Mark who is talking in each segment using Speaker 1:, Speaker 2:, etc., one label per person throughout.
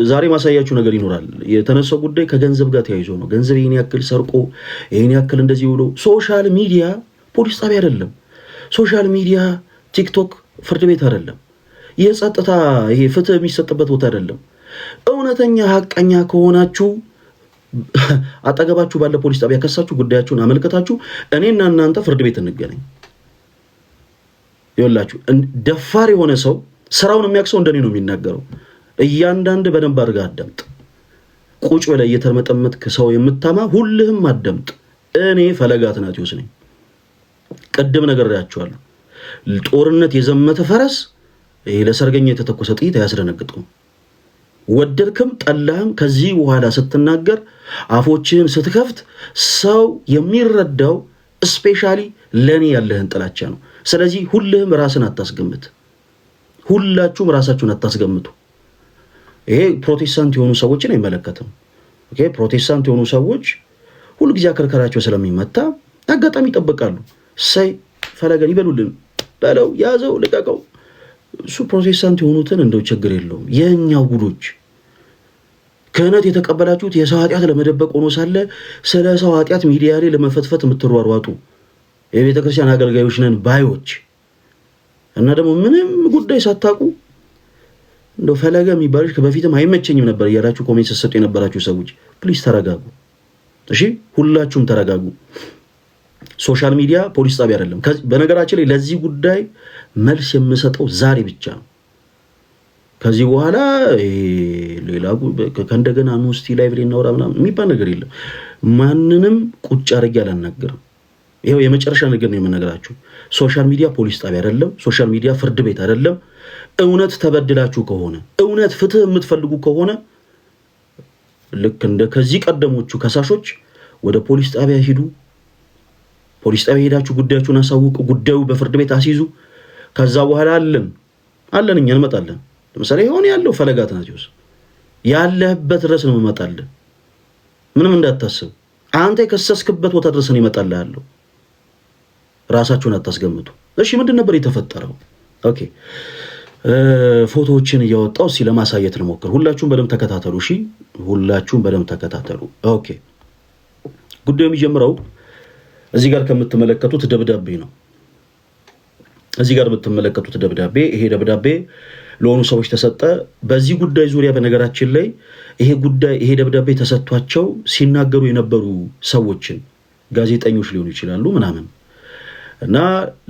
Speaker 1: ዛሬ ማሳያችሁ ነገር ይኖራል። የተነሳው ጉዳይ ከገንዘብ ጋር ተያይዞ ነው። ገንዘብ ይሄን ያክል ሰርቆ ይሄን ያክል እንደዚህ ብሎ ሶሻል ሚዲያ ፖሊስ ጣቢያ አይደለም። ሶሻል ሚዲያ ቲክቶክ ፍርድ ቤት አይደለም። የጸጥታ ይሄ ፍትህ የሚሰጥበት ቦታ አይደለም። እውነተኛ ሐቀኛ ከሆናችሁ አጠገባችሁ ባለ ፖሊስ ጣቢያ ከሳችሁ ጉዳያችሁን አመልከታችሁ እኔና እናንተ ፍርድ ቤት እንገናኝ። ይኸውላችሁ ደፋር የሆነ ሰው ስራውን የሚያክሰው እንደኔ ነው የሚናገረው። እያንዳንድ በደንብ አድርጋ አዳምጥ። ቁጭ ብለህ እየተመጠመጥክ ሰው የምታማ ሁልህም አዳምጥ። እኔ ፈለገ አትናትዮስ ነኝ። ቅድም ነግሬያችኋለሁ። ጦርነት የዘመተ ፈረስ ይሄ ለሰርገኛ የተተኮሰ ጥይት አያስደነግጠውም። ወደድክም ጠላህም ከዚህ በኋላ ስትናገር አፎችህን ስትከፍት ሰው የሚረዳው ስፔሻሊ ለኔ ያለህን ጥላቻ ነው። ስለዚህ ሁልህም ራስን አታስገምት። ሁላችሁም ራሳችሁን አታስገምቱ። ይሄ ፕሮቴስታንት የሆኑ ሰዎችን አይመለከትም። ኦኬ፣ ፕሮቴስታንት የሆኑ ሰዎች ሁልጊዜ አከርካሪያቸው ስለሚመታ አጋጣሚ ይጠብቃሉ። ሳይ ፈለገን ይበሉልን በለው፣ ያዘው፣ ልቀቀው። እሱ ፕሮቴስታንት የሆኑትን እንደው ችግር የለውም። የኛው ጉዶች ክህነት የተቀበላችሁት የሰው ኃጢአት ለመደበቅ ሆኖ ሳለ ስለ ሰው ኃጢአት ሚዲያ ላይ ለመፈትፈት የምትሯሯጡ የቤተ ክርስቲያን አገልጋዮች ነን ባዮች እና ደግሞ ምንም ጉዳይ ሳታውቁ እንደው ፈለገ የሚባልሽ በፊትም አይመቸኝም ነበር እያላችሁ ኮሜንት ስትሰጡ የነበራችሁ ሰዎች ፕሊዝ ተረጋጉ። እሺ ሁላችሁም ተረጋጉ። ሶሻል ሚዲያ ፖሊስ ጣቢያ አይደለም። በነገራችን ላይ ለዚህ ጉዳይ መልስ የምሰጠው ዛሬ ብቻ ነው። ከዚህ በኋላ ሌላ ከእንደገና ኑስቲ ላይቭ ላይ እናወራ ምናምን የሚባል ነገር የለም። ማንንም ቁጭ አድርጌ አላናገርም። ይሄው የመጨረሻ ነገር ነው የምነግራችሁ። ሶሻል ሚዲያ ፖሊስ ጣቢያ አይደለም። ሶሻል ሚዲያ ፍርድ ቤት አይደለም። እውነት ተበድላችሁ ከሆነ እውነት ፍትህ የምትፈልጉ ከሆነ ልክ እንደ ከዚህ ቀደሞቹ ከሳሾች ወደ ፖሊስ ጣቢያ ሂዱ። ፖሊስ ጣቢያ ሄዳችሁ ጉዳያችሁን አሳውቁ። ጉዳዩ በፍርድ ቤት አስይዙ። ከዛ በኋላ አለን እኛ እንመጣለን። ለምሳሌ ይሆን ያለው ፈለገ አትናትዮስ ያለህበት ድረስ ነው እንመጣለን። ምንም እንዳታስብ። አንተ የከሰስክበት ቦታ ድረስ ነው ይመጣልሃለሁ። ራሳችሁን አታስገምቱ። እሺ ምንድን ነበር የተፈጠረው? ኦኬ ፎቶዎችን እያወጣው እስኪ ለማሳየት ልሞክር። ሁላችሁም በደንብ ተከታተሉ። እሺ ሁላችሁም በደንብ ተከታተሉ። ኦኬ ጉዳዩ የሚጀምረው እዚህ ጋር ከምትመለከቱት ደብዳቤ ነው። እዚህ ጋር የምትመለከቱት ደብዳቤ ይሄ ደብዳቤ ለሆኑ ሰዎች ተሰጠ። በዚህ ጉዳይ ዙሪያ በነገራችን ላይ ይሄ ደብዳቤ ተሰጥቷቸው ሲናገሩ የነበሩ ሰዎችን ጋዜጠኞች ሊሆኑ ይችላሉ ምናምን እና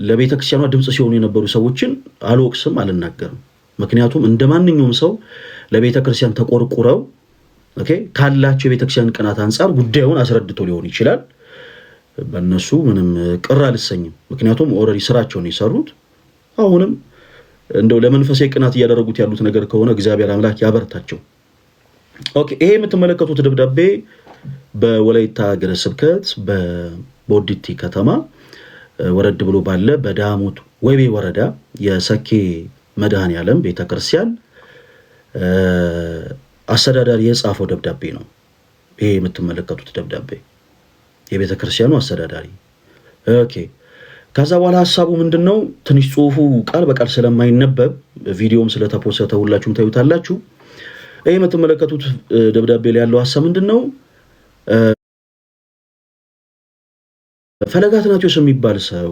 Speaker 1: ለቤተ ክርስቲያኗ ድምጽ ሲሆኑ የነበሩ ሰዎችን አልወቅስም፣ አልናገርም። ምክንያቱም እንደ ማንኛውም ሰው ለቤተ ክርስቲያን ተቆርቁረው ኦኬ ካላቸው የቤተ ክርስቲያን ቅናት አንጻር ጉዳዩን አስረድቶ ሊሆን ይችላል። በእነሱ ምንም ቅር አልሰኝም። ምክንያቱም ኦልሬዲ ስራቸውን የሰሩት አሁንም እንደው ለመንፈሳዊ ቅናት እያደረጉት ያሉት ነገር ከሆነ እግዚአብሔር አምላክ ያበርታቸው። ኦኬ ይሄ የምትመለከቱት ደብዳቤ በወላይታ ሀገረ ስብከት በቦዲቲ ከተማ ወረድ ብሎ ባለ በዳሞት ወይቤ ወረዳ የሰኬ መድኃኔዓለም ቤተክርስቲያን አስተዳዳሪ የጻፈው ደብዳቤ ነው። ይሄ የምትመለከቱት ደብዳቤ የቤተክርስቲያኑ አስተዳዳሪ ኦኬ። ከዛ በኋላ ሐሳቡ ምንድነው? ትንሽ ጽሁፉ ቃል በቃል ስለማይነበብ ቪዲዮም ስለተፖሰተ ሁላችሁም ታዩታላችሁ። ይሄ የምትመለከቱት ደብዳቤ ላይ ያለው ሐሳብ ምንድነው? ፈለገ አትናትዮስ የሚባል ሰው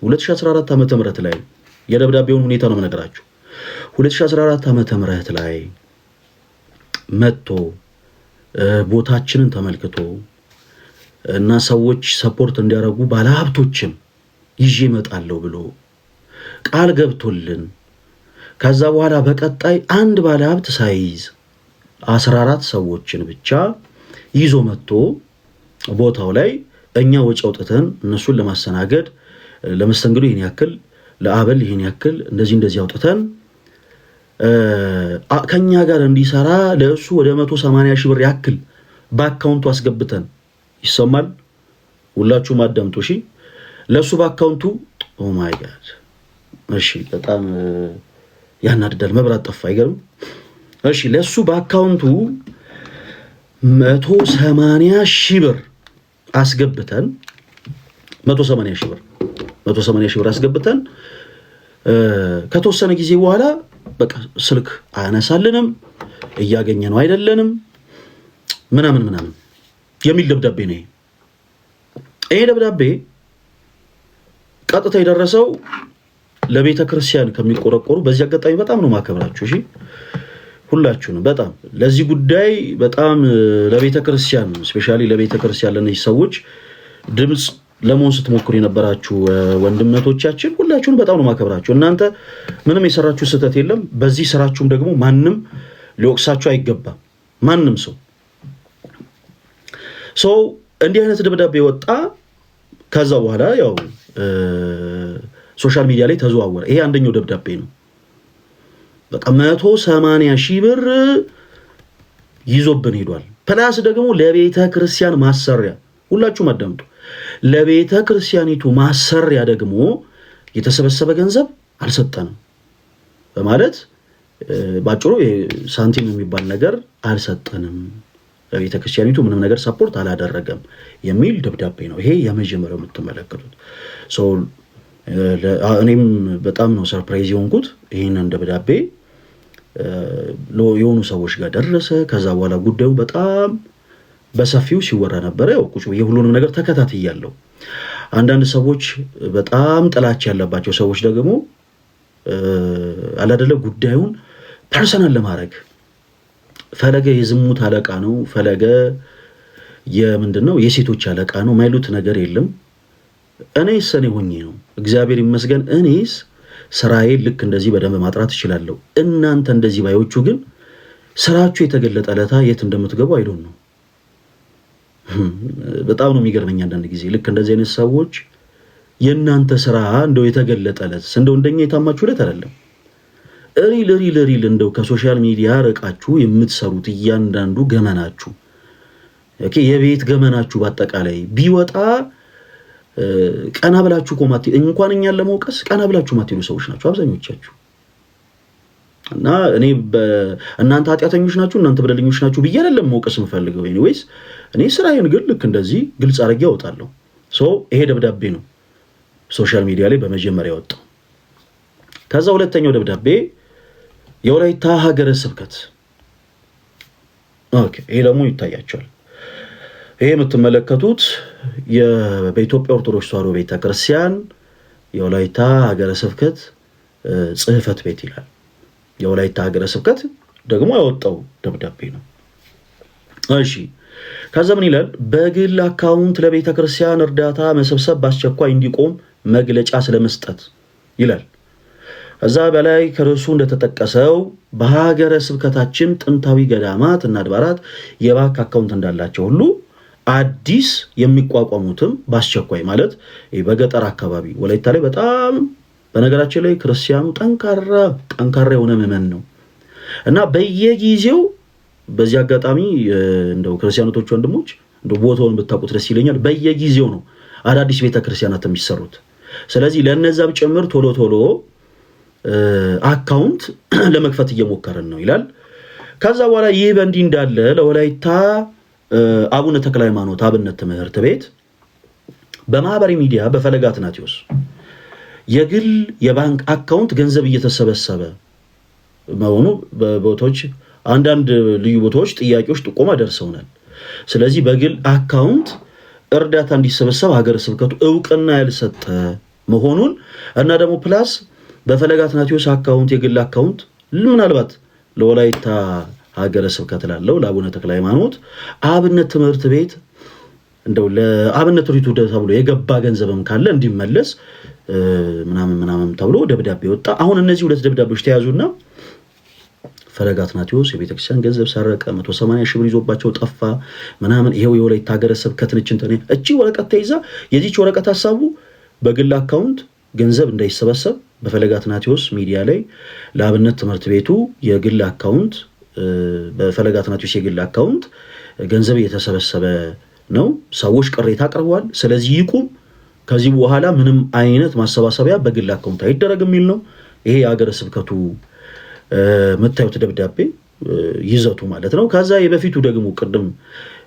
Speaker 1: 2014 ዓመተ ምህረት ላይ የደብዳቤውን ሁኔታ ነው የምነግራችሁ። 2014 ዓመተ ምህረት ላይ መጥቶ ቦታችንን ተመልክቶ እና ሰዎች ሰፖርት እንዲያደርጉ ባለሀብቶችን ይዤ እመጣለሁ ብሎ ቃል ገብቶልን ከዛ በኋላ በቀጣይ አንድ ባለሀብት ሳይዝ 14 ሰዎችን ብቻ ይዞ መጥቶ ቦታው ላይ እኛ ወጪ አውጥተን እነሱን ለማስተናገድ ለመስተንግዶ ይሄን ያክል ለአበል ይሄን ያክል እንደዚህ አውጥተን ከኛ ጋር እንዲሰራ ለእሱ ወደ 180 ሺህ ብር ያክል በአካውንቱ አስገብተን ይሰማል። ሁላችሁም አዳምጡ እሺ። ለሱ በአካውንቱ ኦ ማይ ጋድ እሺ፣ በጣም ያናድዳል። መብራት ጠፋ አይገርም? እሺ ለሱ በአካውንቱ 180 ሺህ ብር አስገብተን 180 ሺህ ብር አስገብተን ከተወሰነ ጊዜ በኋላ በቃ ስልክ አያነሳልንም እያገኘ ነው አይደለንም ምናምን የሚል ደብዳቤ ነው። ይሄ ደብዳቤ ቀጥታ የደረሰው ለቤተ ክርስቲያን ከሚቆረቆሩ በዚህ አጋጣሚ በጣም ነው ማከብራችሁ። እሺ ሁላችሁንም በጣም ለዚህ ጉዳይ በጣም ለቤተ ክርስቲያን ስፔሻሊ ለቤተ ክርስቲያን ለነዚህ ሰዎች ድምጽ ለመሆን ስትሞክሩ የነበራችሁ ወንድምነቶቻችን ሁላችሁንም በጣም ነው ማከብራችሁ። እናንተ ምንም የሰራችሁ ስህተት የለም። በዚህ ስራችሁም ደግሞ ማንም ሊወቅሳችሁ አይገባም። ማንም ሰው እንዲህ አይነት ደብዳቤ ወጣ። ከዛ በኋላ ያው ሶሻል ሚዲያ ላይ ተዘዋወረ። ይሄ አንደኛው ደብዳቤ ነው። በቃ 180,000 ብር ይዞብን ሄዷል። ፕላስ ደግሞ ለቤተ ክርስቲያን ማሰሪያ ሁላችሁም አዳምጡ። ለቤተ ክርስቲያኒቱ ማሰሪያ ደግሞ የተሰበሰበ ገንዘብ አልሰጠንም በማለት ባጭሩ ሳንቲም የሚባል ነገር አልሰጠንም፣ ለቤተ ክርስቲያኒቱ ምንም ነገር ሰፖርት አላደረገም የሚል ደብዳቤ ነው። ይሄ የመጀመሪያው የምትመለከቱት ሰው። እኔም በጣም ነው ሰርፕራይዝ የሆንኩት። ይህንን ደብዳቤ የሆኑ ሰዎች ጋር ደረሰ። ከዛ በኋላ ጉዳዩ በጣም በሰፊው ሲወራ ነበረ። ያው ቁጭ ብዬ ሁሉንም ነገር ተከታትያለሁ። አንዳንድ ሰዎች በጣም ጥላቻ ያለባቸው ሰዎች ደግሞ አላደለ ጉዳዩን ፐርሰናል ለማድረግ ፈለገ የዝሙት አለቃ ነው፣ ፈለገ የምንድነው የሴቶች አለቃ ነው ማይሉት ነገር የለም። እኔስ እኔ ሆኜ ነው እግዚአብሔር ይመስገን። እኔስ ስራዬን ልክ እንደዚህ በደንብ ማጥራት እችላለሁ። እናንተ እንደዚህ ባዮቹ ግን ስራችሁ የተገለጠ ለታ የት እንደምትገቡ አይዶን ነው። በጣም ነው የሚገርመኝ አንዳንድ ጊዜ ልክ እንደዚህ አይነት ሰዎች የእናንተ ስራ እንደው የተገለጠለት እንደው እንደኛ የታማችሁለት አይደለም። ሪል እንደው ከሶሻል ሚዲያ ርቃችሁ የምትሰሩት እያንዳንዱ ገመናችሁ ኦኬ የቤት ገመናችሁ በአጠቃላይ ቢወጣ ቀና ብላችሁ ቆማት እንኳን እኛን ለመውቀስ ቀና ብላችሁ ማትሉ ሰዎች ናችሁ አብዛኞቻችሁ። እና እኔ እናንተ ኃጢያተኞች ናችሁ እናንተ በደለኞች ናችሁ ብዬ አይደለም መውቀስ የምፈልገው። ኤኒዌይስ እኔ ስራዬን ግን ልክ እንደዚህ ግልጽ አድርጌ አወጣለሁ። ይሄ ደብዳቤ ነው ሶሻል ሚዲያ ላይ በመጀመሪያ ወጣው። ከዛ ሁለተኛው ደብዳቤ የወላይታ ሀገረ ስብከት ኦኬ። ይሄ ደግሞ ይታያቸዋል። ይሄ የምትመለከቱት በኢትዮጵያ ኦርቶዶክስ ተዋሕዶ ቤተክርስቲያን የወላይታ ሀገረ ስብከት ጽሕፈት ቤት ይላል። የወላይታ ሀገረ ስብከት ደግሞ ያወጣው ደብዳቤ ነው። እሺ ከዛ ምን ይላል? በግል አካውንት ለቤተ ክርስቲያን እርዳታ መሰብሰብ በአስቸኳይ እንዲቆም መግለጫ ስለመስጠት ይላል። እዛ በላይ ከርዕሱ እንደተጠቀሰው በሀገረ ስብከታችን ጥንታዊ ገዳማት እና አድባራት የባንክ አካውንት እንዳላቸው ሁሉ አዲስ የሚቋቋሙትም በአስቸኳይ ማለት በገጠር አካባቢ ወላይታ ላይ በጣም በነገራችን ላይ ክርስቲያኑ ጠንካራ የሆነ ምዕመን ነው እና በየጊዜው በዚህ አጋጣሚ እንደው ክርስቲያኖች ወንድሞች እንደው ቦታውን ብታውቁት ደስ ይለኛል። በየጊዜው ነው አዳዲስ ቤተክርስቲያናት የሚሰሩት። ስለዚህ ለነዛም ጭምር ቶሎ አካውንት ለመክፈት እየሞከረን ነው ይላል። ከዛ በኋላ ይህ በእንዲህ እንዳለ ለወላይታ አቡነ ተክለ ሃይማኖት አብነት ትምህርት ቤት በማህበራዊ ሚዲያ በፈለገ አትናቴዎስ የግል የባንክ አካውንት ገንዘብ እየተሰበሰበ መሆኑ በቦታዎች አንዳንድ ልዩ ቦታዎች ጥያቄዎች ጥቆማ ደርሰውናል። ስለዚህ በግል አካውንት እርዳታ እንዲሰበሰብ ሀገረ ስብከቱ እውቅና ያልሰጠ መሆኑን እና ደግሞ ፕላስ በፈለገ አትናቴዎስ አካውንት የግል አካውንት ምናልባት ለወላይታ ሀገረ ስብከት ላለው ለአቡነ ተክለ ሃይማኖት አብነት ትምህርት ቤት እንደው ለአብነት ሪቱ ተብሎ የገባ ገንዘብም ካለ እንዲመለስ ምናምን ተብሎ ደብዳቤ ወጣ። አሁን እነዚህ ሁለት ደብዳቤዎች ተያዙና ፈለገ አትናቴዎስ የቤተክርስቲያን ገንዘብ ሰረቀ፣ 180,000 ብር ይዞባቸው ጠፋ ምናምን። ይሄው የወላይታ ሀገረ ስብከት ነች እንትን እቺ ወረቀት ተይዛ የዚች ወረቀት ሐሳቡ በግል አካውንት ገንዘብ እንዳይሰበሰብ በፈለገ አትናቴዎስ ሚዲያ ላይ ለአብነት ትምህርት ቤቱ የግል አካውንት በፈለገ አትናቴዎስ የግል አካውንት ገንዘብ እየተሰበሰበ ነው። ሰዎች ቅሬታ አቅርበዋል። ስለዚህ ይቁም፣ ከዚህ በኋላ ምንም አይነት ማሰባሰቢያ በግል አካውንት አይደረግም የሚል ነው። ይሄ የሀገረ ስብከቱ መታየት ደብዳቤ ይዘቱ ማለት ነው። ከዛ የበፊቱ ደግሞ ቅድም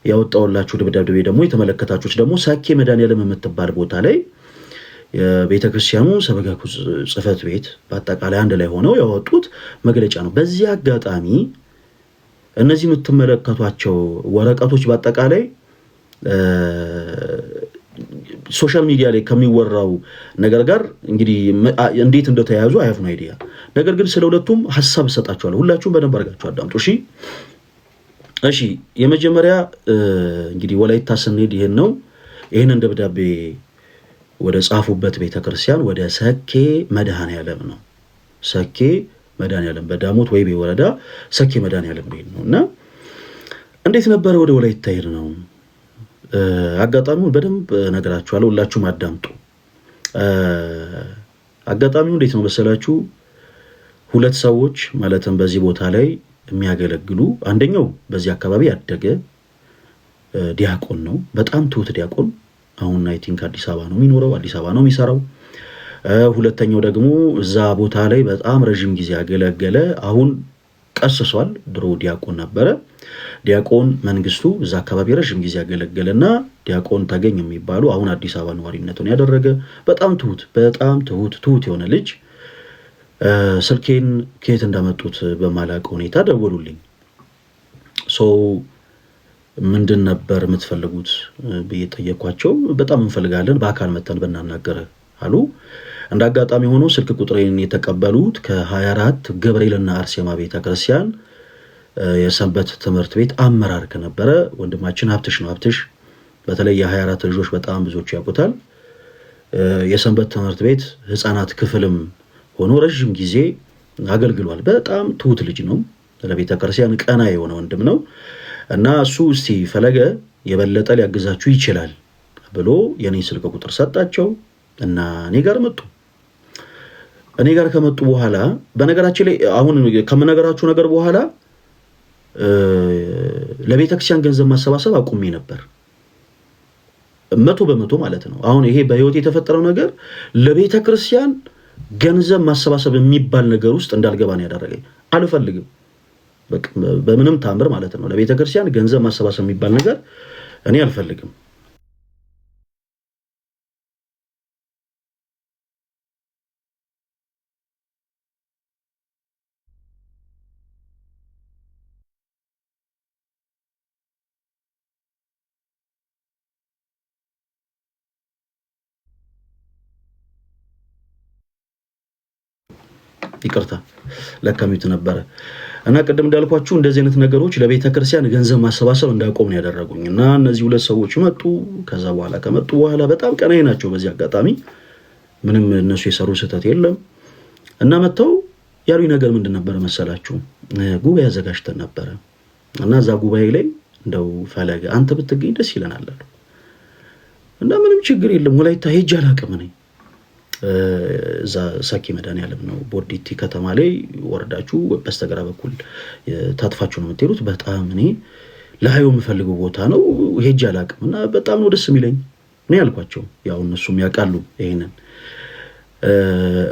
Speaker 1: ያወጣውላችሁ ደብዳቤ ደግሞ የተመለከታችሁት ደግሞ ሳኬ መድኃኔዓለም የምትባል ቦታ ላይ የቤተክርስቲያኑ ሰበካ ጽሕፈት ቤት በአጠቃላይ አንድ ላይ ሆነው ያወጡት መግለጫ ነው። በዚህ አጋጣሚ እነዚህ የምትመለከቷቸው ወረቀቶች በአጠቃላይ ሶሻል ሚዲያ ላይ ከሚወራው ነገር ጋር እንግዲህ እንዴት እንደተያያዙ አይፍ ነው አይዲያ። ነገር ግን ስለ ሁለቱም ሐሳብ እሰጣችኋለሁ። ሁላችሁም በደንብ አድርጋችሁ አዳምጡ። እሺ የመጀመሪያ እንግዲህ ወላይታ ስንሄድ ይሄንን ደብዳቤ ወደ ጻፉበት ቤተክርስቲያን ወደ ሰኬ መድኃኔዓለም ነው። ሰኬ መድኃኔዓለም በዳሞት ወይቤ ወረዳ ሰኬ መድኃኔዓለም ነውና እንዴት ነበር ወደ ወላይታ ሄድ ነው። አጋጣሚውን በደንብ ነገራችኋለሁ። ሁላችሁም አዳምጡ። አጋጣሚው እንዴት ነው መሰላችሁ? ሁለት ሰዎች ማለትም በዚህ ቦታ ላይ የሚያገለግሉ አንደኛው በዚህ አካባቢ ያደገ ዲያቆን ነው። በጣም ትሁት ዲያቆን። አሁን አይ ቲንክ አዲስ አበባ ነው የሚኖረው፣ አዲስ አበባ ነው የሚሰራው። ሁለተኛው ደግሞ እዛ ቦታ ላይ በጣም ረጅም ጊዜ ያገለገለ አሁን ቀስሷል። ድሮ ዲያቆን ነበረ። ዲያቆን መንግስቱ እዛ አካባቢ ረጅም ጊዜ ያገለገለና ዲያቆን ታገኝ የሚባሉ አሁን አዲስ አበባ ነዋሪነቱን ያደረገ በጣም ትሁት የሆነ ልጅ ስልኬን ከየት እንዳመጡት በማላውቅ ሁኔታ ደወሉልኝ። ምንድን ነበር የምትፈልጉት ብዬ ጠየኳቸው። በጣም እንፈልጋለን በአካል መተን ብናናገር አሉ። እንደ አጋጣሚ ሆኖ ስልክ ቁጥሬን የተቀበሉት ከ24 ገብርኤልና አርሴማ ቤተክርስቲያን የሰንበት ትምህርት ቤት አመራር ከነበረ ወንድማችን ሀብትሽ ነው። ሀብትሽ በተለይ የ24 ልጆች በጣም ብዙዎች ያውቁታል። የሰንበት ትምህርት ቤት ህፃናት ክፍልም ሆኖ ረጅም ጊዜ አገልግሏል። በጣም ትሁት ልጅ ነው። ለቤተክርስቲያን ቀና የሆነ ወንድም ነው እና እሱ እስቲ ፈለገ የበለጠ ሊያግዛችሁ ይችላል ብሎ የኔ ስልክ ቁጥር ሰጣቸው እና እኔ ጋር መጡ። እኔ ጋር ከመጡ በኋላ በነገራችን ላይ አሁን ከመነገራችሁ ነገር በኋላ ለቤተክርስቲያን ገንዘብ ማሰባሰብ አቁሜ ነበር 100% ማለት ነው። አሁን ይሄ በህይወት የተፈጠረው ነገር ለቤተክርስቲያን ገንዘብ ማሰባሰብ የሚባል ነገር ውስጥ እንዳልገባ ነው ያደረገኝ። አልፈልግም በምንም ታምር ማለት ነው። ለቤተክርስቲያን ገንዘብ ማሰባሰብ የሚባል ነገር እኔ አልፈልግም። ይቅርታ ለከሚት ነበረ እና ቅድም እንዳልኳችሁ እንደዚህ አይነት ነገሮች ለቤተክርስቲያን ገንዘብ ማሰባሰብ እንዳቆም ነው ያደረጉኝ እና እነዚህ ሁለት ሰዎች መጡ። ከዛ በኋላ ከመጡ በኋላ በጣም ቀናይ ናቸው። በዚህ አጋጣሚ ምንም እነሱ የሰሩ ስህተት የለም እና መተው ያሉኝ ነገር ምንድን ነበር መሰላችሁ? ጉባኤ አዘጋጅተን ነበረ እና እዛ ጉባኤ ላይ እንደው ፈለገ አንተ ብትገኝ ደስ ይለናል አሉ እና ምንም ችግር የለም ወላይታ ሄጄ አላውቅም ነኝ እዛ ሰኬ መድኃኔዓለም ነው ቦዲቲ ከተማ ላይ ወርዳችሁ በስተግራ በኩል ታጥፋችሁ ነው የምትሄዱት። በጣም እኔ ለሃዩ የምፈልገው ቦታ ነው ሄጄ አላውቅም እና በጣም ነው ደስ የሚለኝ ነው ያልኳቸው። ያው እነሱም ያውቃሉ ይሄንን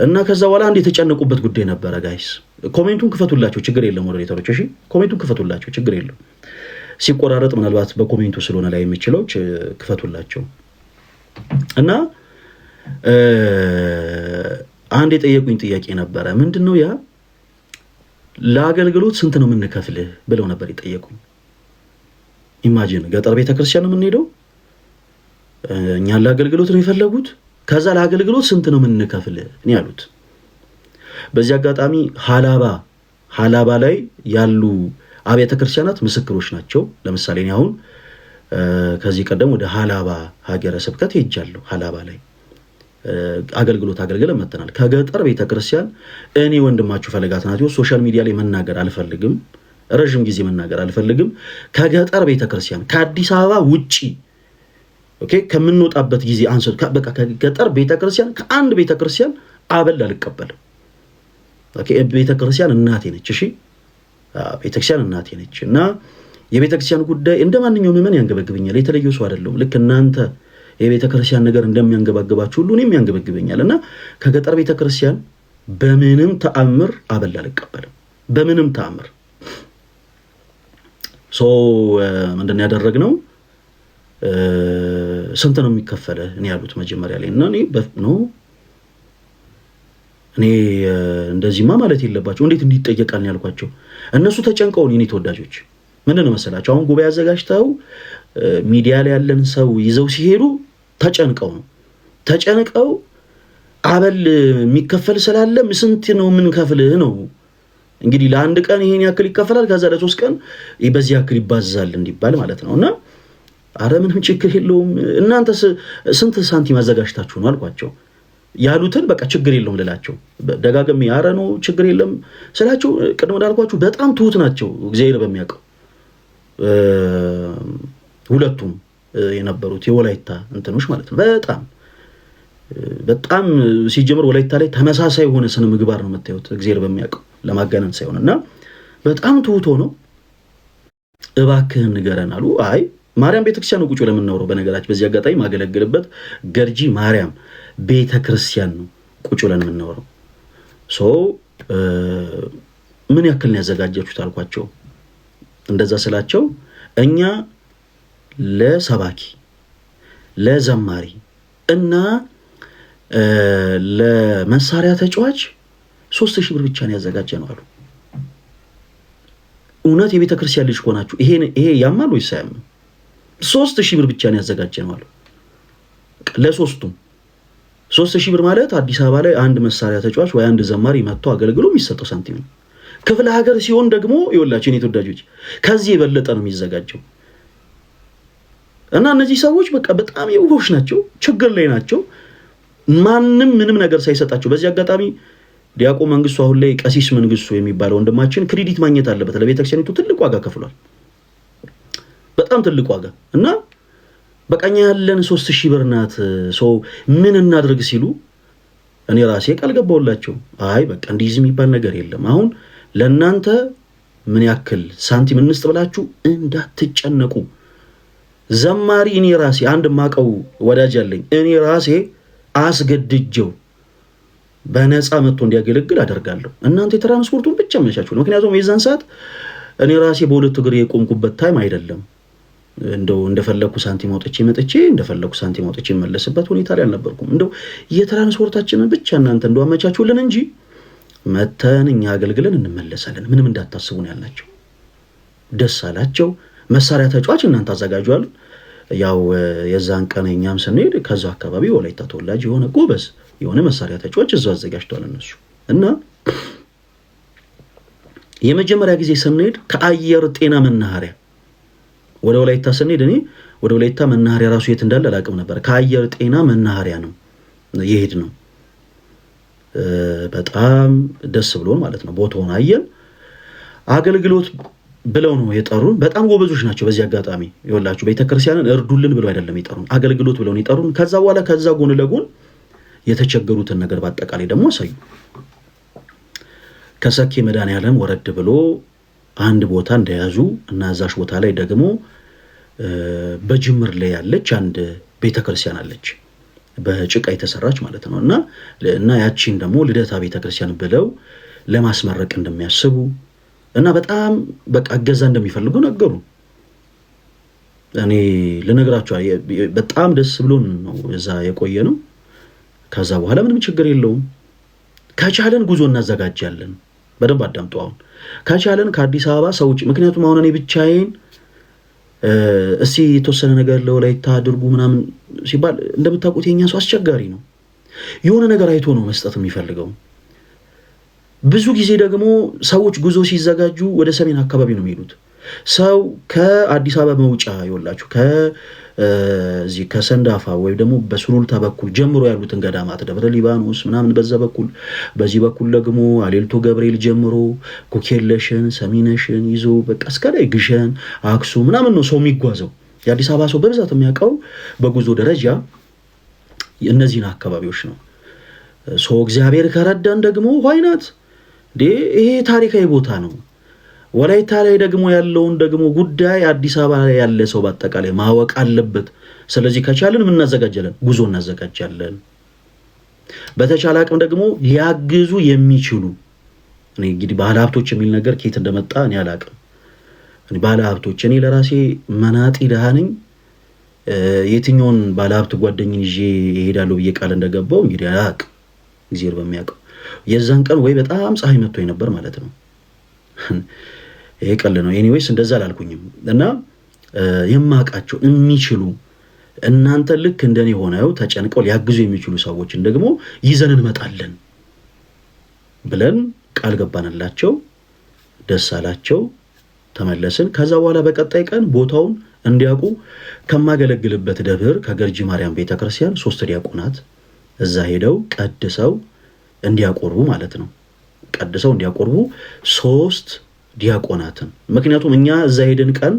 Speaker 1: እና ከዛ በኋላ አንድ የተጨነቁበት ጉዳይ ነበረ። ጋይስ ኮሜንቱን ክፈቱላቸው ችግር የለም ሞዴሬተሮች። እሺ ኮሜንቱን ክፈቱላቸው ችግር የለም። ሲቆራረጥ ምናልባት በኮሜንቱ ስለሆነ ላይ የሚችለው ክፈቱላቸው እና አንድ የጠየቁኝ ጥያቄ ነበረ። ምንድነው ያ ለአገልግሎት ስንት ነው የምንከፍልህ ብለው ነበር የጠየቁኝ። ኢማጂን ገጠር ቤተክርስቲያን ነው የምንሄደው እኛ ለአገልግሎት ነው የፈለጉት። ከዛ ለአገልግሎት ስንት ነው የምንከፍልህ እኔ ያሉት። በዚህ አጋጣሚ ሀላባ ላይ ያሉ አብያተ ክርስቲያናት ምስክሮች ናቸው። ለምሳሌ እኔ አሁን ከዚህ ቀደም ወደ ሀላባ ሀገረ ስብከት ሄጃለሁ። ሀላባ ላይ አገልግሎት አገልግለን መተናል። ከገጠር ቤተክርስቲያን እኔ ወንድማችሁ ፈለገ አትናቴዎስ ሶሻል ሚዲያ ላይ መናገር አልፈልግም፣ ረጅም ጊዜ መናገር አልፈልግም። ከገጠር ቤተክርስቲያን ከአዲስ አበባ ውጪ ኦኬ ከምንወጣበት ጊዜ አንስቶ በቃ ከገጠር ቤተክርስቲያን ከአንድ ቤተክርስቲያን አበል አልቀበልም። ኦኬ ቤተክርስቲያን እናቴ ነች። እሺ ቤተክርስቲያን እናቴ ነች እና የቤተክርስቲያን ጉዳይ እንደማንኛውም ምእመን ያንገበግበኛል። የተለየ ሰው አይደለም። ልክ እናንተ የቤተክርስቲያን ነገር እንደሚያንገባግባችሁ ሁሉ እኔም ያንገበግበኛል እና ከገጠር ቤተክርስቲያን በምንም ተአምር አበል አልቀበልም። በምንም ተአምር ምንድን ያደረግነው ስንት ነው የሚከፈለው እኔ ያሉት መጀመሪያ ላይ እና እኔ እንደዚህማ ማለት የለባቸው እንዴት እንዲጠየቃል ያልኳቸው። እነሱ ተጨንቀው እኔ ተወዳጆች ምንድነው መሰላችሁ አሁን ጉባኤ አዘጋጅተው ሚዲያ ላይ ያለን ሰው ይዘው ሲሄዱ ተጨንቀው አበል የሚከፈል ስላለ ስንት ነው ምን ከፍልህ ነው እንግዲህ ለአንድ ቀን ይሄን ያክል ይከፈላል ከዛ ለ3 ቀን በዚህ ያክል ይባዛል እንዲባል ማለት ነውና አረ ምንም ችግር የለውም እናንተ ስንት ሳንቲም አዘጋጅታችሁ ነው አልኳቸው ያሉትን በቃ ችግር የለውም ልላቸው ደጋግሜ አረ ነው ችግር የለም ስላቸው ቀድሞ እንዳልኳችሁ በጣም ትሁት ናቸው እግዚአብሔር በሚያውቀው ሁለቱም የነበሩት የወላይታ እንትኖች ማለት ነው በጣም ሲጀምር ወላይታ ላይ ተመሳሳይ የሆነ ስነ ምግባር ነው የምታዩት እግዚአብሔር በሚያውቀው ለማጋነን ሳይሆንና በጣም ትሁት ሆኖ እባክህን ንገረን አሉ አይ ማርያም ቤተክርስቲያን ነው ቁጭ ለምንኖረው በነገራችን በዚህ አጋጣሚ ማገለግልበት ገርጂ ማርያም ቤተክርስቲያን ነው ቁጭ ለምንኖረው ምን ያክል ነው ያዘጋጃችሁት አልኳቸው እንደዛ ስላቸው እኛ ለሰባኪ ለዘማሪ እና ለመሳሪያ ተጫዋች 3000 ብር ብቻ ነው ያዘጋጀነው አሉ እውነት የቤተክርስቲያን ልጅ ሆናችሁ ይሄ ያማል ወይስ አያምም 3000 ብር ብቻ ነው ያዘጋጀነው አሉ ለሶስቱም 3000 ብር ማለት አዲስ አበባ ላይ አንድ መሳሪያ ተጫዋች ወይ አንድ ዘማሪ መጥቶ አገልግሎ የሚሰጠው ሳንቲም ነው ክፍለ ሀገር ሲሆን ደግሞ ይወላችሁ እኔ ተወዳጆች ከዚህ የበለጠ ነው የሚዘጋጀው እና እነዚህ ሰዎች በቃ በጣም የውሆች ናቸው ችግር ላይ ናቸው ማንንም ምንም ነገር ሳይሰጣቸው በዚህ አጋጣሚ ዲያቆን መንግስቱ አሁን ላይ ቀሲስ መንግስቱ የሚባለው ወንድማችን ክሬዲት ማግኘት አለበት ለቤተክርስቲያኒቱ ትልቅ ዋጋ ከፍሏል በጣም ትልቅ ዋጋ እና በቃኛ ያለን 3000 ብር ናት ምን እናድርግ ሲሉ እኔ ራሴ ቃል ገባውላቸው አይ በቃ እንዲህ የሚባል ነገር የለም አሁን ለእናንተ ምን ያክል ሳንቲም እንስጥ ብላችሁ እንዳትጨነቁ ዘማሪ እኔ ራሴ አንድ ማቀው ወዳጅ አለኝ እኔ ራሴ አስገድጀው በነፃ መጥቶ እንዲያገለግል አደርጋለሁ እናንተ የትራንስፖርቱን ብቻ መቻችሁ ምክንያቱም የዛን ሰዓት እኔ ራሴ በሁለት እግር የቆምኩበት ታይም አይደለም እንደው እንደፈለኩ ሳንቲም አውጥቼ መጥቼ እንደፈለኩ ሳንቲም አውጥቼ መለስበት ሁኔታ ላይ አልነበርኩም እንደው የትራንስፖርታችንን ብቻ እናንተ እንደው አመቻችሁልን እንጂ መተን እኛ አገልግለን እንመለሳለን ምንም እንዳታስቡ ነው ያልናቸው ደስ አላቸው መሳሪያ ተጫዋች እናንተ አዘጋጁአል ያው የዛን ቀን እኛም ስንሄድ ከዛ አካባቢ ወላይታ ተወላጅ የሆነ ጎበዝ የሆነ መሳሪያ ተጫዋች እዛው አዘጋጅቷል እነሱ እና የመጀመሪያ ጊዜ ስንሄድ ከአየር ጤና መናኸሪያ ወደ ወላይታ ስንሄድ እኔ ወደ ወላይታ መናኸሪያ ራሱ የት እንዳለ አላውቅም ነበር ከአየር ጤና መናኸሪያ ነው የሄድ ነው በጣም ደስ ብሎን ማለት ነው ቦታውን አየን አገልግሎት ብለው ነው የጠሩን በጣም ጎበዞች ናቸው በዚህ አጋጣሚ ይወላችሁ ቤተክርስቲያንን እርዱልን ብለው አይደለም የጠሩን አገልግሎት ብለው ነው የጠሩን ከዛ በኋላ ከዛ ጎን ለጎን የተቸገሩትን ነገር በአጠቃላይ ደግሞ አሳዩ ከሰኬ መድኃኔዓለም ወረድ ብሎ አንድ ቦታ እንደያዙ እና እዛሽ ቦታ ላይ ደግሞ በጅምር ላይ ያለች አንድ ቤተክርስቲያን አለች በጭቃ የተሰራች ማለት ነው እና ያቺን ደግሞ ልደታ ቤተክርስቲያን ብለው ለማስመረቅ እንደሚያስቡ እና በጣም በቃ እገዛ እንደሚፈልጉ ነገሩ እኔ ልነግራችሁ በጣም ደስ ብሎን ነው እዛ የቆየ ነው ከዛ በኋላ ምንም ችግር የለውም ከቻለን ጉዞ እናዘጋጃለን በደንብ አዳምጡ አሁን ከቻለን ከአዲስ አበባ ሰዎች ምክንያቱም አሁን እኔ ብቻዬን እስቲ የተወሰነ ነገር ለወላይታ አድርጉ ምናምን ሲባል እንደምታውቁት የኛ ሰው አስቸጋሪ ነው የሆነ ነገር አይቶ ነው መስጠት የሚፈልገው ብዙ ጊዜ ደግሞ ሰዎች ጉዞ ሲዘጋጁ ወደ ሰሜን አካባቢ ነው የሚሄዱት ሰው ከአዲስ አበባ መውጫ ይወላችሁ ከዚህ ከሰንዳፋ ወይ ደግሞ በሱሉልታ በኩል ጀምሮ ያሉትን ገዳማት ደብረ ሊባኖስ ምናምን በዛ በኩል በዚህ በኩል ደግሞ አሌልቶ ገብርኤል ጀምሮ ኩኬለሽን ሰሚነሽን ይዞ በቃ እስከ ላይ ግሸን አክሱም ምናምን ነው ሰው የሚጓዘው የአዲስ አበባ ሰው በብዛት የሚያውቀው በጉዞ ደረጃ እነዚህን አካባቢዎች ነው ሰው እግዚአብሔር ከረዳን ደግሞ ዋይናት ይሄ ታሪካዊ ቦታ ነው ወላይታ ላይ ደግሞ ያለውን ደግሞ ጉዳይ አዲስ አበባ ላይ ያለ ሰው በአጠቃላይ ማወቅ አለበት ስለዚህ ከቻለን ምን እናዘጋጃለን ጉዞ እናዘጋጃለን በተቻለ አቅም ደግሞ ሊያግዙ የሚችሉ እኔ እንግዲህ ባለሀብቶች የሚል ነገር ከየት እንደመጣ እኔ አላውቅም እኔ ባለሀብቶች እኔ ለራሴ መናጢ ደሃ ነኝ የትኛውን ባለሀብት ጓደኛን ይዤ እሄዳለሁ ብዬ ቃል እንደገባው እንግዲህ አላውቅም እግዚአብሔር በሚያውቀው የዛን ቀን ወይ በጣም ፀሐይ መጥቶኝ ነበር ማለት ነው ይሄ ቀል ነው። ኤኒዌይስ እንደዛ አላልኩኝም። እና የማውቃቸው የሚችሉ እናንተ ልክ እንደኔ ሆነው ተጨንቀው ሊያግዙ የሚችሉ ሰዎችን ደግሞ ይዘን እንመጣለን ብለን ቃል ገባንላቸው። ደስ አላቸው፣ ተመለስን። ከዛ በኋላ በቀጣይ ቀን ቦታውን እንዲያውቁ ከማገለግልበት ደብር ከገርጂ ማርያም ቤተክርስቲያን 3 ዲያቆናት እዛ ሄደው ቀድሰው እንዲያቆርቡ ማለት ነው። ቀድሰው እንዲያቆርቡ 3 ዲያቆናትን። ምክንያቱም እኛ እዛ ሄድን ቀን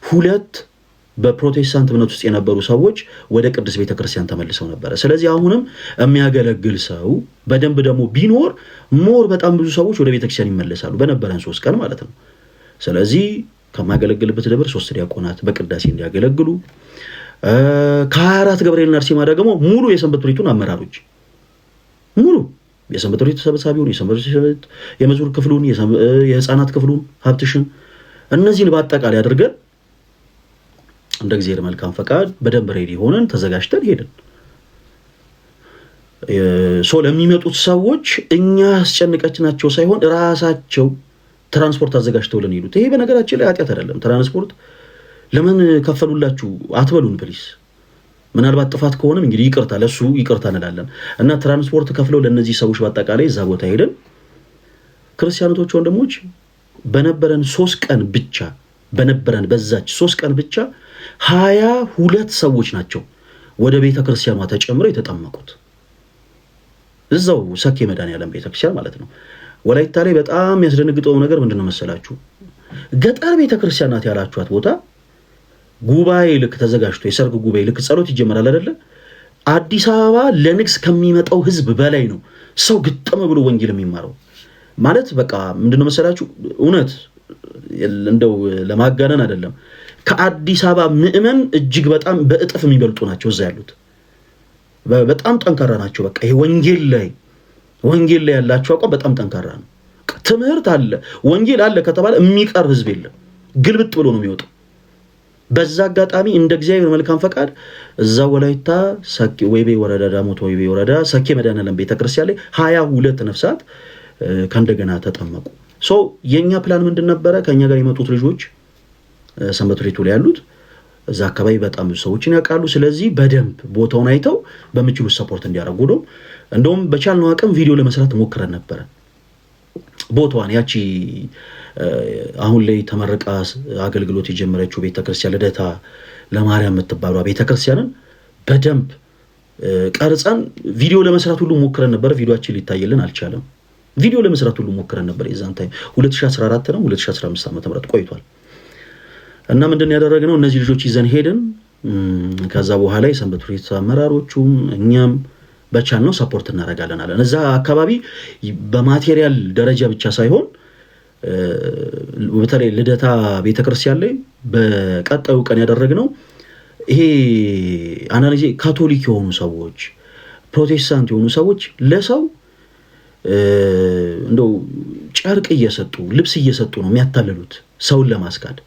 Speaker 1: 2 በፕሮቴስታንት እምነት ውስጥ የነበሩ ሰዎች ወደ ቅዱስ ቤተክርስቲያን ተመልሰው ነበረ። ስለዚህ አሁንም የሚያገለግል ሰው በደንብ ደግሞ ቢኖር ሞር በጣም ብዙ ሰዎች ወደ ቤተክርስቲያን ይመለሳሉ፣ በነበረን 3 ቀን ማለት ነው። ስለዚህ ከማገለግልበት ደብር 3 ዲያቆናት በቅዳሴ እንዲያገለግሉ፣ ከ24 ገብርኤልና አርሴማ ደግሞ ሙሉ የሰንበት ቤቱን አመራሮች ሙሉ የሰንበት ቤቱ ተሰብሳቢውን፣ የሰንበት የመዝሙር ክፍሉን፣ የህፃናት ክፍሉን፣ ሀብትሽን እነዚህን በአጠቃላይ አድርገን እንደ እግዚአብሔር መልካም ፈቃድ በደንብ ሬዲ ሆነን ተዘጋጅተን ሄድን። ለሚመጡት ሰዎች እኛ አስጨንቀችናቸው ሳይሆን ራሳቸው ትራንስፖርት አዘጋጅተውልን ሄዱት። ይሄ በነገራችን ላይ ኃጢአት አይደለም። ትራንስፖርት ለምን ከፈሉላችሁ አትበሉን ፕሊስ። ምናልባት ጥፋት ከሆነም እንግዲህ ይቅርታ፣ ለሱ ይቅርታ እንላለን። እና ትራንስፖርት ከፍለው ለነዚህ ሰዎች በአጠቃላይ እዛ ቦታ ሄደን ክርስቲያኖች ወንድሞች በነበረን 3 ቀን ብቻ በነበረን በዛች 3 ቀን ብቻ 22 ሰዎች ናቸው ወደ ቤተ ክርስቲያኗ ተጨምረው የተጠመቁት። እዛው ሰኬ መድኃኔዓለም ቤተክርስቲያን ማለት ነው። ወላይታ ላይ በጣም ያስደነግጠው ነገር ምንድነው መሰላችሁ? ገጠር ቤተክርስቲያን ናት ያላችኋት ቦታ ጉባኤ ልክ ተዘጋጅቶ የሰርግ ጉባኤ ልክ ጸሎት ይጀምራል አይደለ? አዲስ አበባ ለንግስ ከሚመጣው ህዝብ በላይ ነው ሰው ግጥም ብሎ ወንጌል የሚማረው። ማለት በቃ ምንድነው መሰላችሁ? እውነት እንደው ለማጋነን አይደለም፣ ከአዲስ አበባ ምዕመን እጅግ በጣም በእጥፍ የሚበልጡ ናቸው እዛ ያሉት። በጣም ጠንካራ ናቸው። በቃ ይሄ ወንጌል ላይ ያላቸው አቋም በጣም ጠንካራ ነው። ትምህርት አለ፣ ወንጌል አለ ከተባለ የሚቀር ህዝብ የለም። ግልብጥ ብሎ ነው የሚወጣው። በዛ አጋጣሚ እንደ እግዚአብሔር መልካም ፈቃድ እዛ ወላይታ ሰኬ ወይቤ ወረዳ ዳሞት ወይቤ ወረዳ ሰኬ መድኃኔዓለም ቤተክርስቲያን ላይ 22 ነፍሳት ከእንደገና ተጠመቁ። የኛ ፕላን ምንድን ነበረ? ከኛ ጋር የመጡት ልጆች ሰንበት ቤቱ ላይ ያሉት እዛ አካባቢ በጣም ብዙ ሰዎችን ያውቃሉ። ስለዚህ በደንብ ቦታውን አይተው በሚችሉት ሰፖርት እንዲያደርጉ ነው። እንደውም በቻልነው አቅም ቪዲዮ ለመስራት ሞክረን ነበረ። ቦታዋን ያቺ አሁን ላይ ተመረቃ አገልግሎት የጀመረችው ቤተክርስቲያን ልደታ ለማርያም የምትባሏ ቤተክርስቲያንን በደንብ ቀርጸን ቪዲዮ ለመስራት ሁሉ ሞክረን ነበር። ቪዲዮአችን ሊታየልን አልቻለም። ቪዲዮ ለመስራት ሁሉ ሞክረን ነበር። የዛን ታይም 2014 ነው 2015 ዓ.ም ቆይቷል። እና ምንድን ያደረግነው እነዚህ ልጆች ይዘን ሄድን። ከዛ በኋላ የሰንበት ቤት አመራሮቹም እኛም በቻልነው ሰፖርት እናደርጋለን አለን። እዛ አካባቢ በማቴሪያል ደረጃ ብቻ ሳይሆን በተለይ ልደታ ቤተክርስቲያን ላይ በቀጣዩ ቀን ያደረግነው ይሄ አንዳንድ ካቶሊክ የሆኑ ሰዎች፣ ፕሮቴስታንት የሆኑ ሰዎች ለሰው እንደው ጨርቅ እየሰጡ ልብስ እየሰጡ ነው የሚያታልሉት ሰውን ለማስካድ።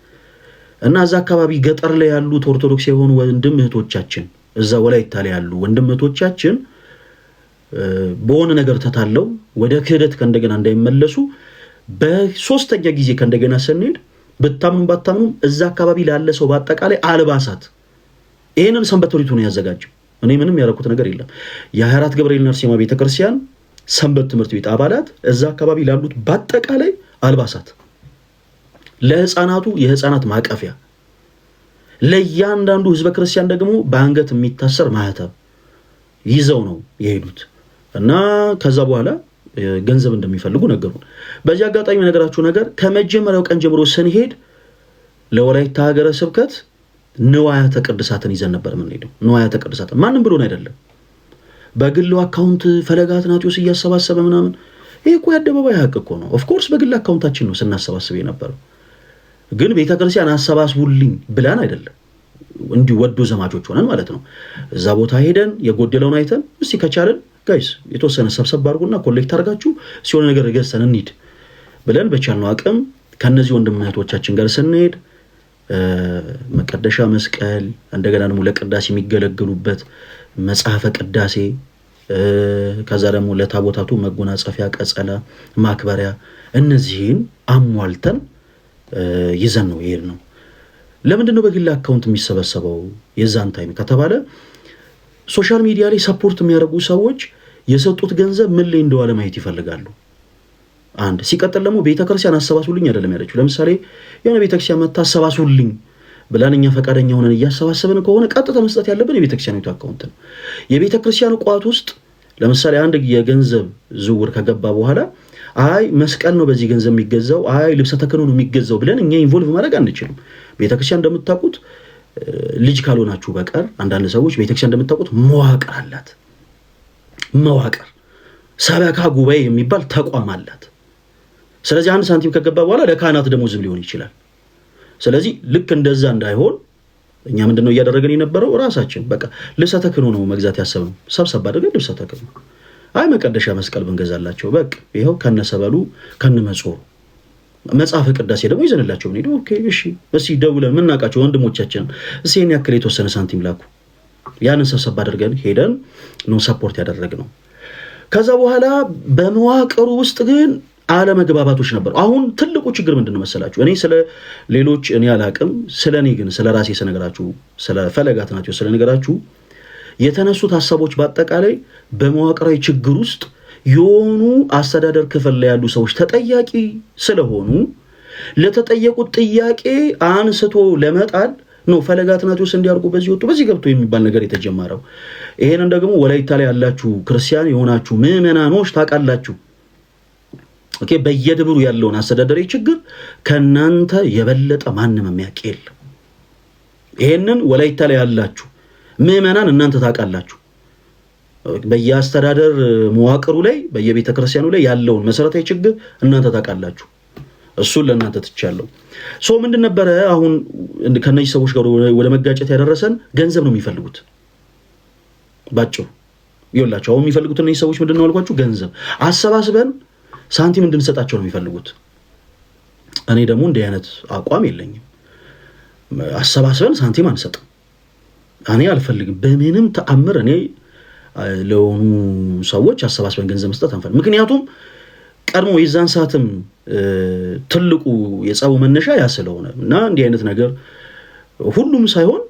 Speaker 1: እና እዛ አካባቢ ገጠር ላይ ያሉት ኦርቶዶክስ የሆኑ ወንድም እህቶቻችን እዛ ወላይታ ላይ ያሉ ወንድም እህቶቻችን በሆነ ነገር ተታለው ወደ ክህደት ከእንደገና እንዳይመለሱ በ3ኛ ጊዜ ከእንደገና ስንሄድ በታምኑ ባታምኑ እዛ አካባቢ ላለ ሰው በአጠቃላይ አልባሳት ይሄንን ሰንበት ቤቱ ነው ያዘጋጀው። እኔ ምንም ያደረኩት ነገር የለም። የ24 ገብርኤልና አርሴማ ቤተክርስቲያን ሰንበት ትምህርት ቤት አባላት እዛ አካባቢ ላሉት በአጠቃላይ አልባሳት፣ ለህፃናቱ የህፃናት ማቀፊያ፣ ለእያንዳንዱ ህዝበ ክርስቲያን ደግሞ በአንገት የሚታሰር ማህተብ ይዘው ነው የሄዱት። እና ከዛ በኋላ ገንዘብ እንደሚፈልጉ ነገሩን። በዚህ አጋጣሚ ነገራችሁ ነገር ከመጀመሪያው ቀን ጀምሮ ስንሄድ ለወላይታ ሀገረ ስብከት ንዋያተ ቅድሳትን ይዘን ነበር የምንሄደው። ንዋያተ ቅድሳትን ማንም ብሎን አይደለም፣ በግሉ አካውንት ፈለገ አትናቴዎስ እያሰባሰበ ምናምን። ይሄ እኮ የአደባባይ ሀቅ እኮ ነው። ኦፍኮርስ በግል አካውንታችን ነው ስናሰባስብ የነበረው፣ ግን ቤተክርስቲያን አሰባስቡልኝ ብላን አይደለም፣ እንዲሁ ወዶ ዘማቾች ሆነን ማለት ነው። እዛ ቦታ ሄደን የጎደለውን አይተን እስቲ ከቻለን ጋይስ የተወሰነ ሰብሰብ አድርጉና ኮሌክት አድርጋችሁ ሲሆን ነገር ገዝተን እንሂድ ብለን በቻልነው አቅም ከነዚህ ወንድም እህቶቻችን ጋር ስንሄድ መቀደሻ መስቀል፣ እንደገና ደግሞ ለቅዳሴ የሚገለገሉበት መጽሐፈ ቅዳሴ፣ ከዛ ደግሞ ለታቦታቱ መጎናጸፊያ፣ ቀጸላ፣ ማክበሪያ እነዚህን አሟልተን ይዘን ነው ይሄድ ነው። ለምንድን ነው በግል አካውንት የሚሰበሰበው የዛን ታይም ከተባለ ሶሻል ሚዲያ ላይ ሰፖርት የሚያደርጉ ሰዎች የሰጡት ገንዘብ ምን ላይ እንደዋለ ማየት ይፈልጋሉ። አንድ ሲቀጥል ደግሞ ቤተክርስቲያን አሰባስቡልኝ አይደለም ያለችው። ለምሳሌ የሆነ ቤተክርስቲያን መታ አሰባስቡልኝ ብላን እኛ ፈቃደኛ ሆነን እያሰባሰብን ከሆነ ቀጥታ መስጠት ያለብን የቤተክርስቲያኒቱ አካውንት ነው። የቤተክርስቲያኑ ቋት ውስጥ ለምሳሌ አንድ የገንዘብ ዝውውር ከገባ በኋላ አይ መስቀል ነው በዚህ ገንዘብ የሚገዛው፣ አይ ልብሰ ተክህኖ ነው የሚገዛው ብለን እኛ ኢንቮልቭ ማድረግ አንችልም። ቤተክርስቲያን እንደምታውቁት ልጅ ካልሆናችሁ በቀር አንዳንድ ሰዎች ቤተክርስቲያን እንደምታውቁት መዋቅር አላት። መዋቅር ሰበካ ጉባኤ የሚባል ተቋም አላት። ስለዚህ አንድ ሳንቲም ከገባ በኋላ ለካህናት ደሞዝም ሊሆን ይችላል። ስለዚህ ልክ እንደዛ እንዳይሆን እኛ ምንድነው እያደረገን የነበረው ራሳችን በቃ ልብሰ ተክህኖ ነው መግዛት ያሰብነው፣ ሰብሰብ አድርገን ልብሰ ተክህኖ አይ መቀደሻ መስቀል ብንገዛላቸው በቃ ይሄው ከነሰበሉ ከነመጾሩ መጽሐፈ ቅዳሴ ደግሞ ይዘንላቸው ምን ሄደው ኦኬ እሺ ደውለን ምናቃቸው ወንድሞቻችን እሴን ያክል የተወሰነ ሳንቲም ላኩ። ያንን ሰብሰብ አድርገን ሄደን ነው ሰፖርት ያደረግነው። ከዛ በኋላ በመዋቅሩ ውስጥ ግን አለመግባባቶች ነበሩ። አሁን ትልቁ ችግር ምንድነው መሰላችሁ? እኔ ስለ ሌሎች እኔ አላቅም፣ ስለኔ ግን ስለ ራሴ ስነግራችሁ ስለ ፈለጋት ናቸው ስለነገራችሁ የተነሱት ሐሳቦች በአጠቃላይ በመዋቅራዊ ችግር ውስጥ የሆኑ አስተዳደር ክፍል ላይ ያሉ ሰዎች ተጠያቂ ስለሆኑ ለተጠየቁት ጥያቄ አንስቶ ለመጣል ነው ፈለገ አትናቴዎስ እንዲያርጉ በዚህ ወጡ በዚህ ገብቶ የሚባል ነገር የተጀመረው። ይሄንን ደግሞ ወላይታ ላይ ያላችሁ ክርስቲያን የሆናችሁ ምዕመናኖች ታውቃላችሁ። ኦኬ በየደብሩ ያለውን አስተዳደራዊ ችግር ከናንተ የበለጠ ማንም የሚያውቅ የለም። ይሄንን ወላይታ ላይ ያላችሁ ምዕመናን እናንተ ታውቃላችሁ። በየአስተዳደር መዋቅሩ ላይ በየቤተ ክርስቲያኑ ላይ ያለውን መሰረታዊ ችግር እናንተ ታውቃላችሁ። እሱን ለእናንተ ትቻለሁ። ሶ ምንድን ነበረ አሁን ከነዚህ ሰዎች ጋር ወደ መጋጨት ያደረሰን ገንዘብ ነው የሚፈልጉት። ባጭሩ ይኸውላችሁ አሁን የሚፈልጉት እነዚህ ሰዎች ምንድን ነው አልኳችሁ? ገንዘብ አሰባስበን ሳንቲም እንድንሰጣቸው ነው የሚፈልጉት። እኔ ደግሞ እንዲህ አይነት አቋም የለኝም። አሰባስበን ሳንቲም አንሰጥም። እኔ አልፈልግም በምንም ተአምር። እኔ ለሆኑ ሰዎች አሰባስበን ገንዘብ መስጠት አንፈልግም። ምክንያቱም ቀድሞ የዛን ሰዓትም ትልቁ የጸቡ መነሻ ያ ስለሆነ እና እንዲህ አይነት ነገር ሁሉም ሳይሆን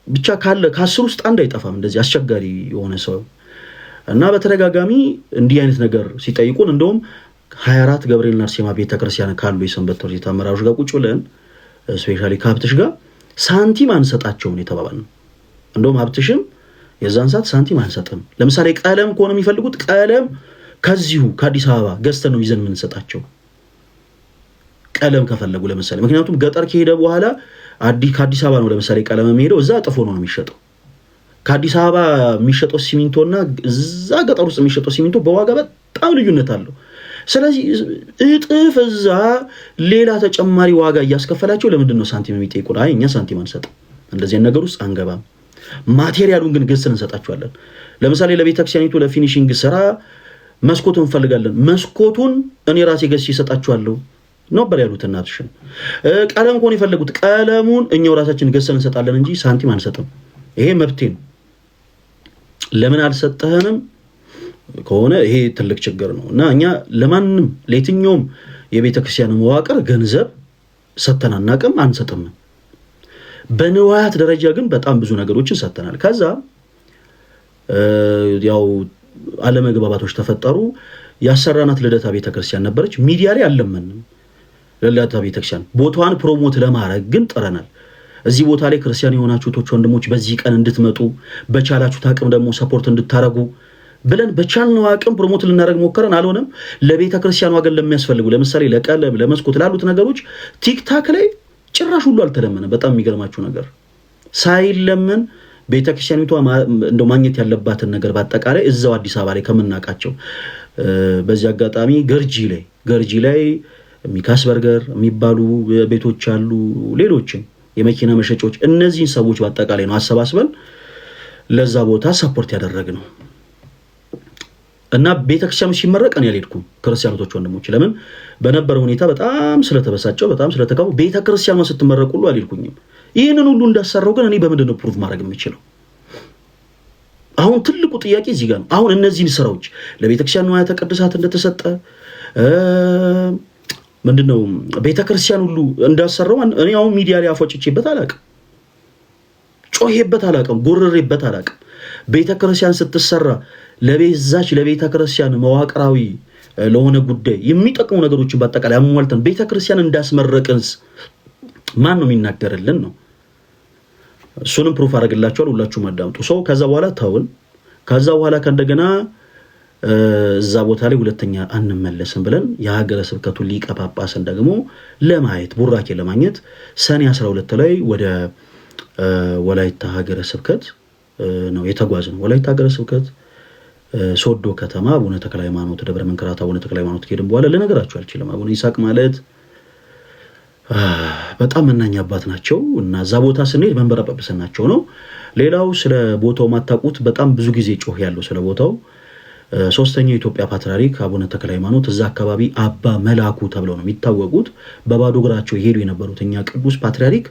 Speaker 1: ብቻ ካለ ከአስር ውስጥ አንድ አይጠፋም እንደዚህ አስቸጋሪ የሆነ ሰው እና በተደጋጋሚ እንዲህ አይነት ነገር ሲጠይቁን እንደውም 24 ገብርኤልና አርሴማ ቤተክርስቲያን ካሉ የሰንበት ትምህርት ቤት አመራሮች ጋር ቁጭ ብለን ስፔሻሊ ከሀብትሽ ጋር ሳንቲም አንሰጣቸውም የተባባልነው። እንደውም ሀብትሽም የዛን ሰዓት ሳንቲም አንሰጥም፣ ለምሳሌ ቀለም ከሆነ የሚፈልጉት ቀለም ከዚሁ ከአዲስ አበባ ገዝተን ነው ይዘን የምንሰጣቸው ቀለም ከፈለጉ ለምሳሌ። ምክንያቱም ገጠር ከሄደ በኋላ ከአዲስ አበባ ነው ለምሳሌ ቀለም የሚሄደው እዛ ጥፎ ነው የሚሸጠው። ከአዲስ አበባ የሚሸጠው ሲሚንቶና እዛ ገጠር ውስጥ የሚሸጠው ሲሚንቶ በዋጋ በጣም ልዩነት አለው። ስለዚህ እጥፍ እዛ ሌላ ተጨማሪ ዋጋ እያስከፈላቸው ለምንድን ነው ሳንቲም የሚጠይቁን? አይ እኛ ሳንቲም አንሰጥም፣ እንደዚህ ነገር ውስጥ አንገባም። ማቴሪያሉን ግን ገዝተን እንሰጣቸዋለን። ለምሳሌ ለቤተክርስቲያኒቱ ለፊኒሺንግ ስራ መስኮት እንፈልጋለን፣ መስኮቱን እኔ ራሴ ገዝቼ እሰጣቸዋለሁ ነበር ያሉት እናትሽን። ቀለም ከሆነ የፈለጉት ቀለሙን እኛው ራሳችን ገዝተን እንሰጣለን እንጂ ሳንቲም አንሰጥም። ይሄ መብቴ ነው። ለምን አልሰጠህንም ከሆነ ይሄ ትልቅ ችግር ነው እና እኛ ለማንም ለየትኛውም የቤተክርስቲያን መዋቅር ገንዘብ ሰጥተን አናውቅም፣ አንሰጥም። በንዋያት ደረጃ ግን በጣም ብዙ ነገሮችን ሰጥተናል። ከዛ ያው አለመግባባቶች ተፈጠሩ። ያሰራናት ልደታ ቤተክርስቲያን ነበረች። ሚዲያ ላይ አልለመንም። ልደታ ቤተክርስቲያን ቦታዋን ፕሮሞት ለማድረግ ግን ጥረናል። እዚህ ቦታ ላይ ክርስቲያን የሆናችሁ እህቶች ወንድሞች በዚህ ቀን እንድትመጡ በቻላችሁት አቅም ደግሞ ሰፖርት እንድታረጉ ብለን በቻልነው አቅም ፕሮሞት ልናደርግ ሞከረን። አልሆነም። ለቤተ ክርስቲያኗ ግን ለሚያስፈልጉ ለምሳሌ ለቀለም ለመስኮት ላሉት ነገሮች ቲክታክ ላይ ጭራሽ ሁሉ አልተለመነ። በጣም የሚገርማችሁ ነገር ሳይለመን ቤተክርስቲያኒቷ እንደው ማግኘት ያለባትን ነገር በአጠቃላይ እዛው አዲስ አበባ ላይ ከምናውቃቸው በዚህ አጋጣሚ ገርጂ ላይ ሚካስ በርገር የሚባሉ ቤቶች አሉ፣ ሌሎችም የመኪና መሸጫዎች። እነዚህን ሰዎች በአጠቃላይ ነው አሰባስበን ለዛ ቦታ ሰፖርት ያደረግነው እና ቤተክርስቲያኑ ሲመረቅ እኔ አልሄድኩም። ክርስቲያኖች ወንድሞች ለምን በነበረ ሁኔታ በጣም ስለተበሳጨው በጣም ስለተካው ቤተክርስቲያኑ ስትመረቅ ሁሉ አልሄድኩኝም። ይህንን ሁሉ እንዳሰራው ግን እኔ በምንድን ነው ፕሩፍ ማድረግ የምችለው? አሁን ትልቁ ጥያቄ እዚህ ጋር ነው። አሁን እነዚህን ስራዎች ለቤተክርስቲያኑ ንዋያተ ቅድሳት እንደተሰጠ ምንድነው ቤተክርስቲያን ሁሉ እንዳሰራው እኔ አሁን ሚዲያ ላይ አፎጭቼበት አላቅም፣ ጮሄበት አላቅም፣ ጎረሬበት አላቅም። ቤተክርስቲያን ስትሰራ ለቤዛች ለቤተክርስቲያን መዋቅራዊ ለሆነ ጉዳይ የሚጠቅሙ ነገሮችን በአጠቃላይ አሟልተን ቤተክርስቲያን እንዳስመረቅንስ ማን ነው የሚናገርልን ነው? እሱንም ፕሩፍ አደርግላችኋል፣ ሁላችሁም አዳምጡ። ሰው ከዛ በኋላ ታውን ከዛ በኋላ ከእንደገና እዛ ቦታ ላይ ሁለተኛ አንመለስም ብለን የሀገረ ስብከቱ ሊቀ ጳጳስን ደግሞ ለማየት ቡራኬ ለማግኘት ሰኔ 12 ላይ ወደ ወላይታ ሀገረ ስብከት ነው የተጓዝነው። ወላይታ ሀገረ ስብከት ሶዶ ከተማ አቡነ ተክለ ሃይማኖት ደብረ መንክራት አቡነ ተክለ ሃይማኖት ከሄድን በኋላ ልነግራችሁ አልችልም። አቡነ ይስሐቅ ማለት በጣም መናኛ አባት ናቸው እና እዛ ቦታ ስንሄድ መንበረ ጵጵስናቸው ነው። ሌላው ስለ ቦታው ማታውቁት በጣም ብዙ ጊዜ ጮህ ያለው ስለ ቦታው ሶስተኛው የኢትዮጵያ ፓትርያርክ አቡነ ተክለ ሃይማኖት እዛ አካባቢ አባ መላኩ ተብለው ነው የሚታወቁት። በባዶ እግራቸው ይሄዱ የነበሩት እኛ ቅዱስ ፓትርያርክ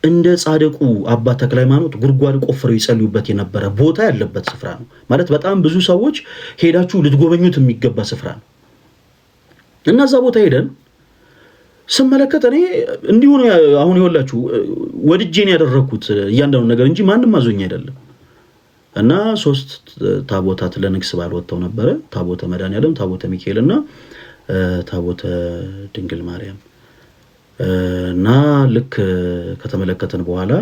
Speaker 1: እንደ ጻድቁ አባ ተክለ ሃይማኖት ጉድጓድ ቆፍረው ይጸልዩበት የነበረ ቦታ ያለበት ስፍራ ነው። ማለት በጣም ብዙ ሰዎች ሄዳችሁ ልትጎበኙት የሚገባ ስፍራ ነው እና እዛ ቦታ ሄደን ስመለከት እኔ እንዲሁ ነው አሁን ይወላችሁ ወድጄን ያደረኩት እያንዳንዱ ነገር እንጂ ማንም አዞኝ አይደለም። እና 3 ታቦታት ለንግስ በዓል ወጥተው ነበረ። ታቦተ መድኃኔዓለም፣ ታቦተ ሚካኤል እና ታቦተ ድንግል ማርያም እና ልክ ከተመለከተን በኋላ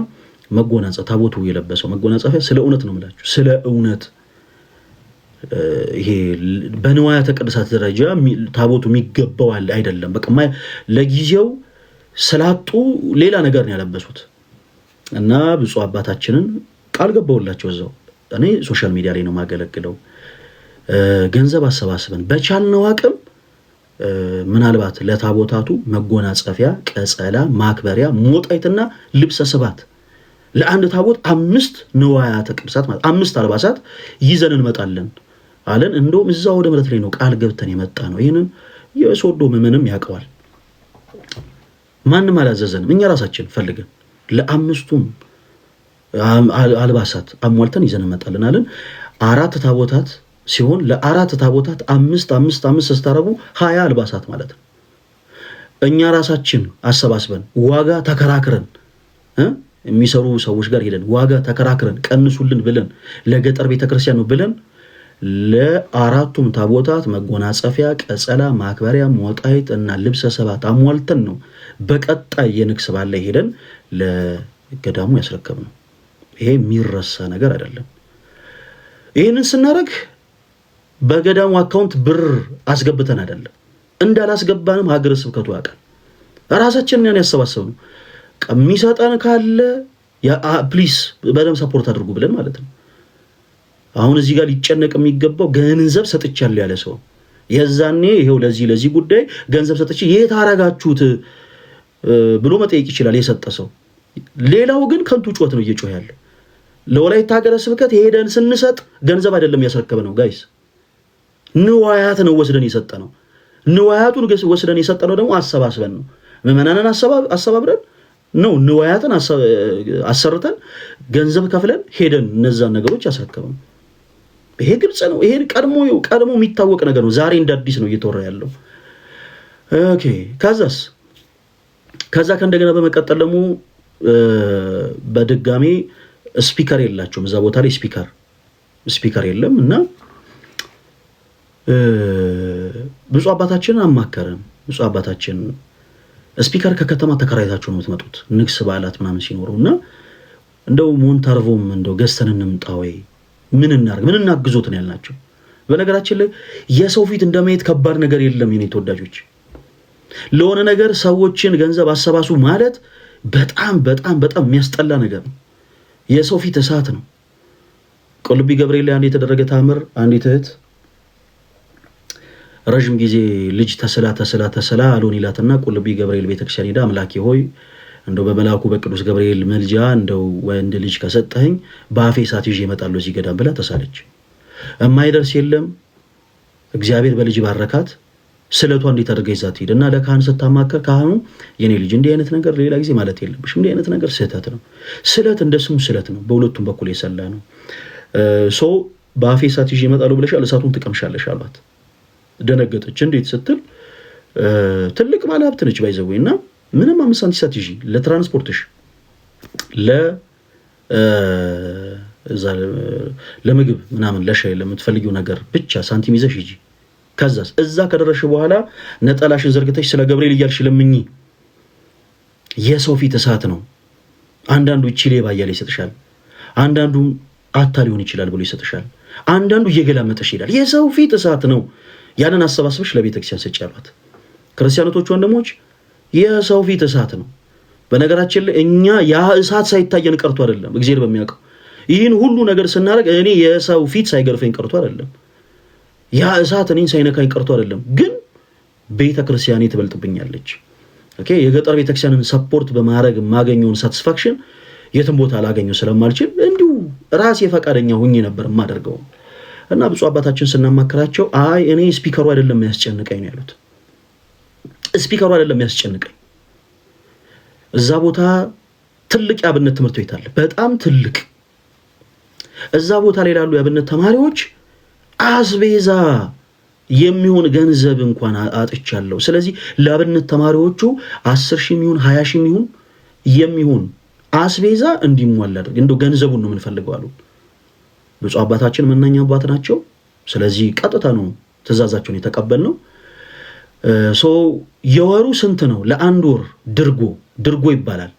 Speaker 1: ታቦቱ የለበሰው መጎናጸፊያ ስለ እውነት ነው የምላችሁ፣ ስለ እውነት ይሄ በንዋያተ ቅድሳት ደረጃ ታቦቱ የሚገባው አይደለም። በቃ ለጊዜው ስላጡ ሌላ ነገር ነው ያለበሱት እና ብፁዕ አባታችንን ቃል ገባውላቸው እዛው እኔ ሶሻል ሚዲያ ላይ ነው ማገለግለው ገንዘብ አሰባስበን በቻልነው አቅም ምናልባት ለታቦታቱ መጎናጸፊያ፣ ቀጸላ፣ ማክበሪያ፣ ሞጣይትና ልብሰ ስባት ለአንድ ታቦት 5 ንዋያተ ቅድሳት ማለት 5 አልባሳት ይዘን እንመጣለን አለን። እንደውም እዛው ወደ ምረት ላይ ነው ቃል ገብተን የመጣ ነው። ይሄንን የሶዶ ምንም ያውቀዋል። ማንም አላዘዘንም፣ እኛ ራሳችን ፈልገን ለአምስቱም አልባሳት አሟልተን ይዘን እንመጣለን አለን። 4 ታቦታት ሲሆን ለ4 ታቦታት 5 ስታረጉ 20 አልባሳት ማለት ነው። እኛ ራሳችን አሰባስበን ዋጋ ተከራክረን የሚሰሩ ሰዎች ጋር ሄደን ዋጋ ተከራክረን ቀንሱልን ብለን ለገጠር ቤተክርስቲያን ነው ብለን ለ4ቱም ታቦታት መጎናጸፊያ፣ ቀጸላ፣ ማክበሪያ፣ ሞጣይት እና ልብሰ ሰባት አሟልተን ነው በቀጣይ የንግስ በዓል ላይ ሄደን ለገዳሙ ያስረከብነው። ይሄ የሚረሳ ነገር አይደለም። ይሄንን ስናደርግ በገዳሙ አካውንት ብር አስገብተን አይደለም፣ እንዳላስገባንም ሀገረ ስብከቱ ያውቃል። ራሳችንን ያን ያሰባሰብነው የሚሰጠን ካለ ፕሊስ በደም ሰፖርት አድርጉ ብለን ማለት ነው። አሁን እዚህ ጋር ሊጨነቅ የሚገባው ገንዘብ ሰጥቻለሁ ያለ ሰው የዛኔ ይሄው ለዚህ ጉዳይ ገንዘብ ሰጥቼ የት አረጋችሁት ብሎ መጠየቅ ይችላል የሰጠ ሰው። ሌላው ግን ከንቱ ጩኸት ነው እየጮህ ያለው። ለወላይታ ሀገረ ስብከት ሄደን ስንሰጥ ገንዘብ አይደለም ያስረከበነው ጋይስ፣ ንዋያት ነው ወስደን የሰጠነው። ንዋያቱን ወስደን የሰጠነው ደግሞ አሰባስበን ነው። ምዕመናንን አሰባብረን ነው ንዋያትን አሰርተን ገንዘብ ከፍለን ሄደን እነዛን ነገሮች ያስረከበነው። ይሄ ግልጽ ነው። ይሄ ቀድሞ የሚታወቅ ነገር ነው። ዛሬ እንደ አዲስ ነው እየተወራ ያለው። ኦኬ ከዛ ከእንደገና በመቀጠል ደግሞ በድጋሚ ስፒከር የላቸውም እዛ ቦታ ላይ ስፒከር የለም እና ብፁዕ አባታችንን አማከረን። ብፁዕ አባታችን ስፒከር ከከተማ ተከራይታችሁ ነው የምትመጡት ንግስ በዓላት ምናምን ሲኖሩና እንደው ሞንታርቮም እንደው ገዝተን እንምጣ ወይ ምን እናግዞት ነው ያልናቸው። በነገራችን ላይ የሰው ፊት እንደማየት ከባድ ነገር የለም የኔ ተወዳጆች። ለሆነ ነገር ሰዎችን ገንዘብ አሰባሱ ማለት በጣም የሚያስጠላ ነገር ነው። የሰው ፊት እሳት ነው። ቁልቢ ገብርኤል ላይ አንድ የተደረገ ታምር፣ አንዲት እህት ረጅም ጊዜ ልጅ ተስላ አሎን ይላትና ቁልቢ ገብርኤል ቤተክርስቲያን ሄዳ አምላኬ ሆይ እንደው በመላኩ በቅዱስ ገብርኤል መልጃ እንደው ወንድ ልጅ ከሰጠኝ በአፌ እሳት ይዤ እመጣለሁ እዚህ ገዳም ብላ ተሳለች። የማይደርስ የለም እግዚአብሔር በልጅ ባረካት። ስለቷ እንዴት አድርጋ ይዛት ሄደና ለካህን ስታማከር ካህኑ የኔ ልጅ እንዲህ አይነት ነገር ሌላ ጊዜ ማለት የለብሽም፣ እንዲህ አይነት ነገር ስህተት ነው። ስለት እንደ ስሙ ስለት ነው፣ በሁለቱም በኩል የሰላ ነው። በአፌ እሳት ይዤ እመጣለሁ ብለሻል፣ እሳቱን ትቀምሻለሽ አሏት። ደነገጠች። እንዴት ስትል ትልቅ ባለ ሀብት ነች ባይዘውና ምንም 5 ሳንቲም ሳትይዢ ለትራንስፖርትሽ ለምግብ ምናምን ለሻይ ለምትፈልጊው ነገር ብቻ ሳንቲም ይዘሽ ሂጂ። ከዛስ እዛ ከደረሽ በኋላ ነጠላሽን ዘርግተሽ ስለ ገብርኤል እያልሽ ለምኚ። የሰው ፊት እሳት ነው። አንዳንዱ እቺ ሌባ እያለ ይሰጥሻል፣ አንዳንዱ አታ ሊሆን ይችላል ብሎ ይሰጥሻል፣ አንዳንዱ እየገላመጠሽ ይላል። የሰው ፊት እሳት ነው። ያንን አሰባስበሽ ለቤተክርስቲያን ሰጪ ያሏት ክርስቲያኖቶች ወንድሞች፣ የሰው ፊት እሳት ነው። በነገራችን ላይ እኛ ያ እሳት ሳይታየን ቀርቶ አይደለም፣ እግዚአብሔር በሚያውቀው ይህን ሁሉ ነገር ስናደርግ እኔ የሰው ፊት ሳይገርፈኝ ቀርቶ አይደለም፣ ያ እሳት እኔን ሳይነካኝ ቀርቶ አይደለም። ግን ቤተክርስቲያኔ ትበልጥብኛለች። ኦኬ የገጠር ቤተክርስቲያንን ሰፖርት በማድረግ የማገኘውን ሳቲስፋክሽን የትም ቦታ ላገኘው ስለማልችል እንዲሁ ራሴ ፈቃደኛ ሆኜ ነበር የማደርገው። እና ብፁዕ አባታችን ስናማክራቸው አይ እኔ ስፒከሩ አይደለም የሚያስጨንቀኝ ነው ያሉት። ስፒከሩ አይደለም የሚያስጨንቀኝ፣ እዛ ቦታ ትልቅ የአብነት ትምህርት ቤት አለ፣ በጣም ትልቅ። እዛ ቦታ ላይ ላሉ የአብነት ተማሪዎች አስቤዛ የሚሆን ገንዘብ እንኳን አጥቻለሁ። ስለዚህ ለአብነት ተማሪዎቹ 10,000 ይሁን 20,000 ይሁን የሚሆን አስቤዛ እንዲሟላ አድርግ፣ እንደው ገንዘቡን ነው የምንፈልገው አሉ። ብፁዕ አባታችን መናኛ አባት ናቸው። ስለዚህ ቀጥታ ነው ትእዛዛቸውን የተቀበልነው። የወሩ ስንት ነው? ለአንድ ወር ድርጎ ይባላል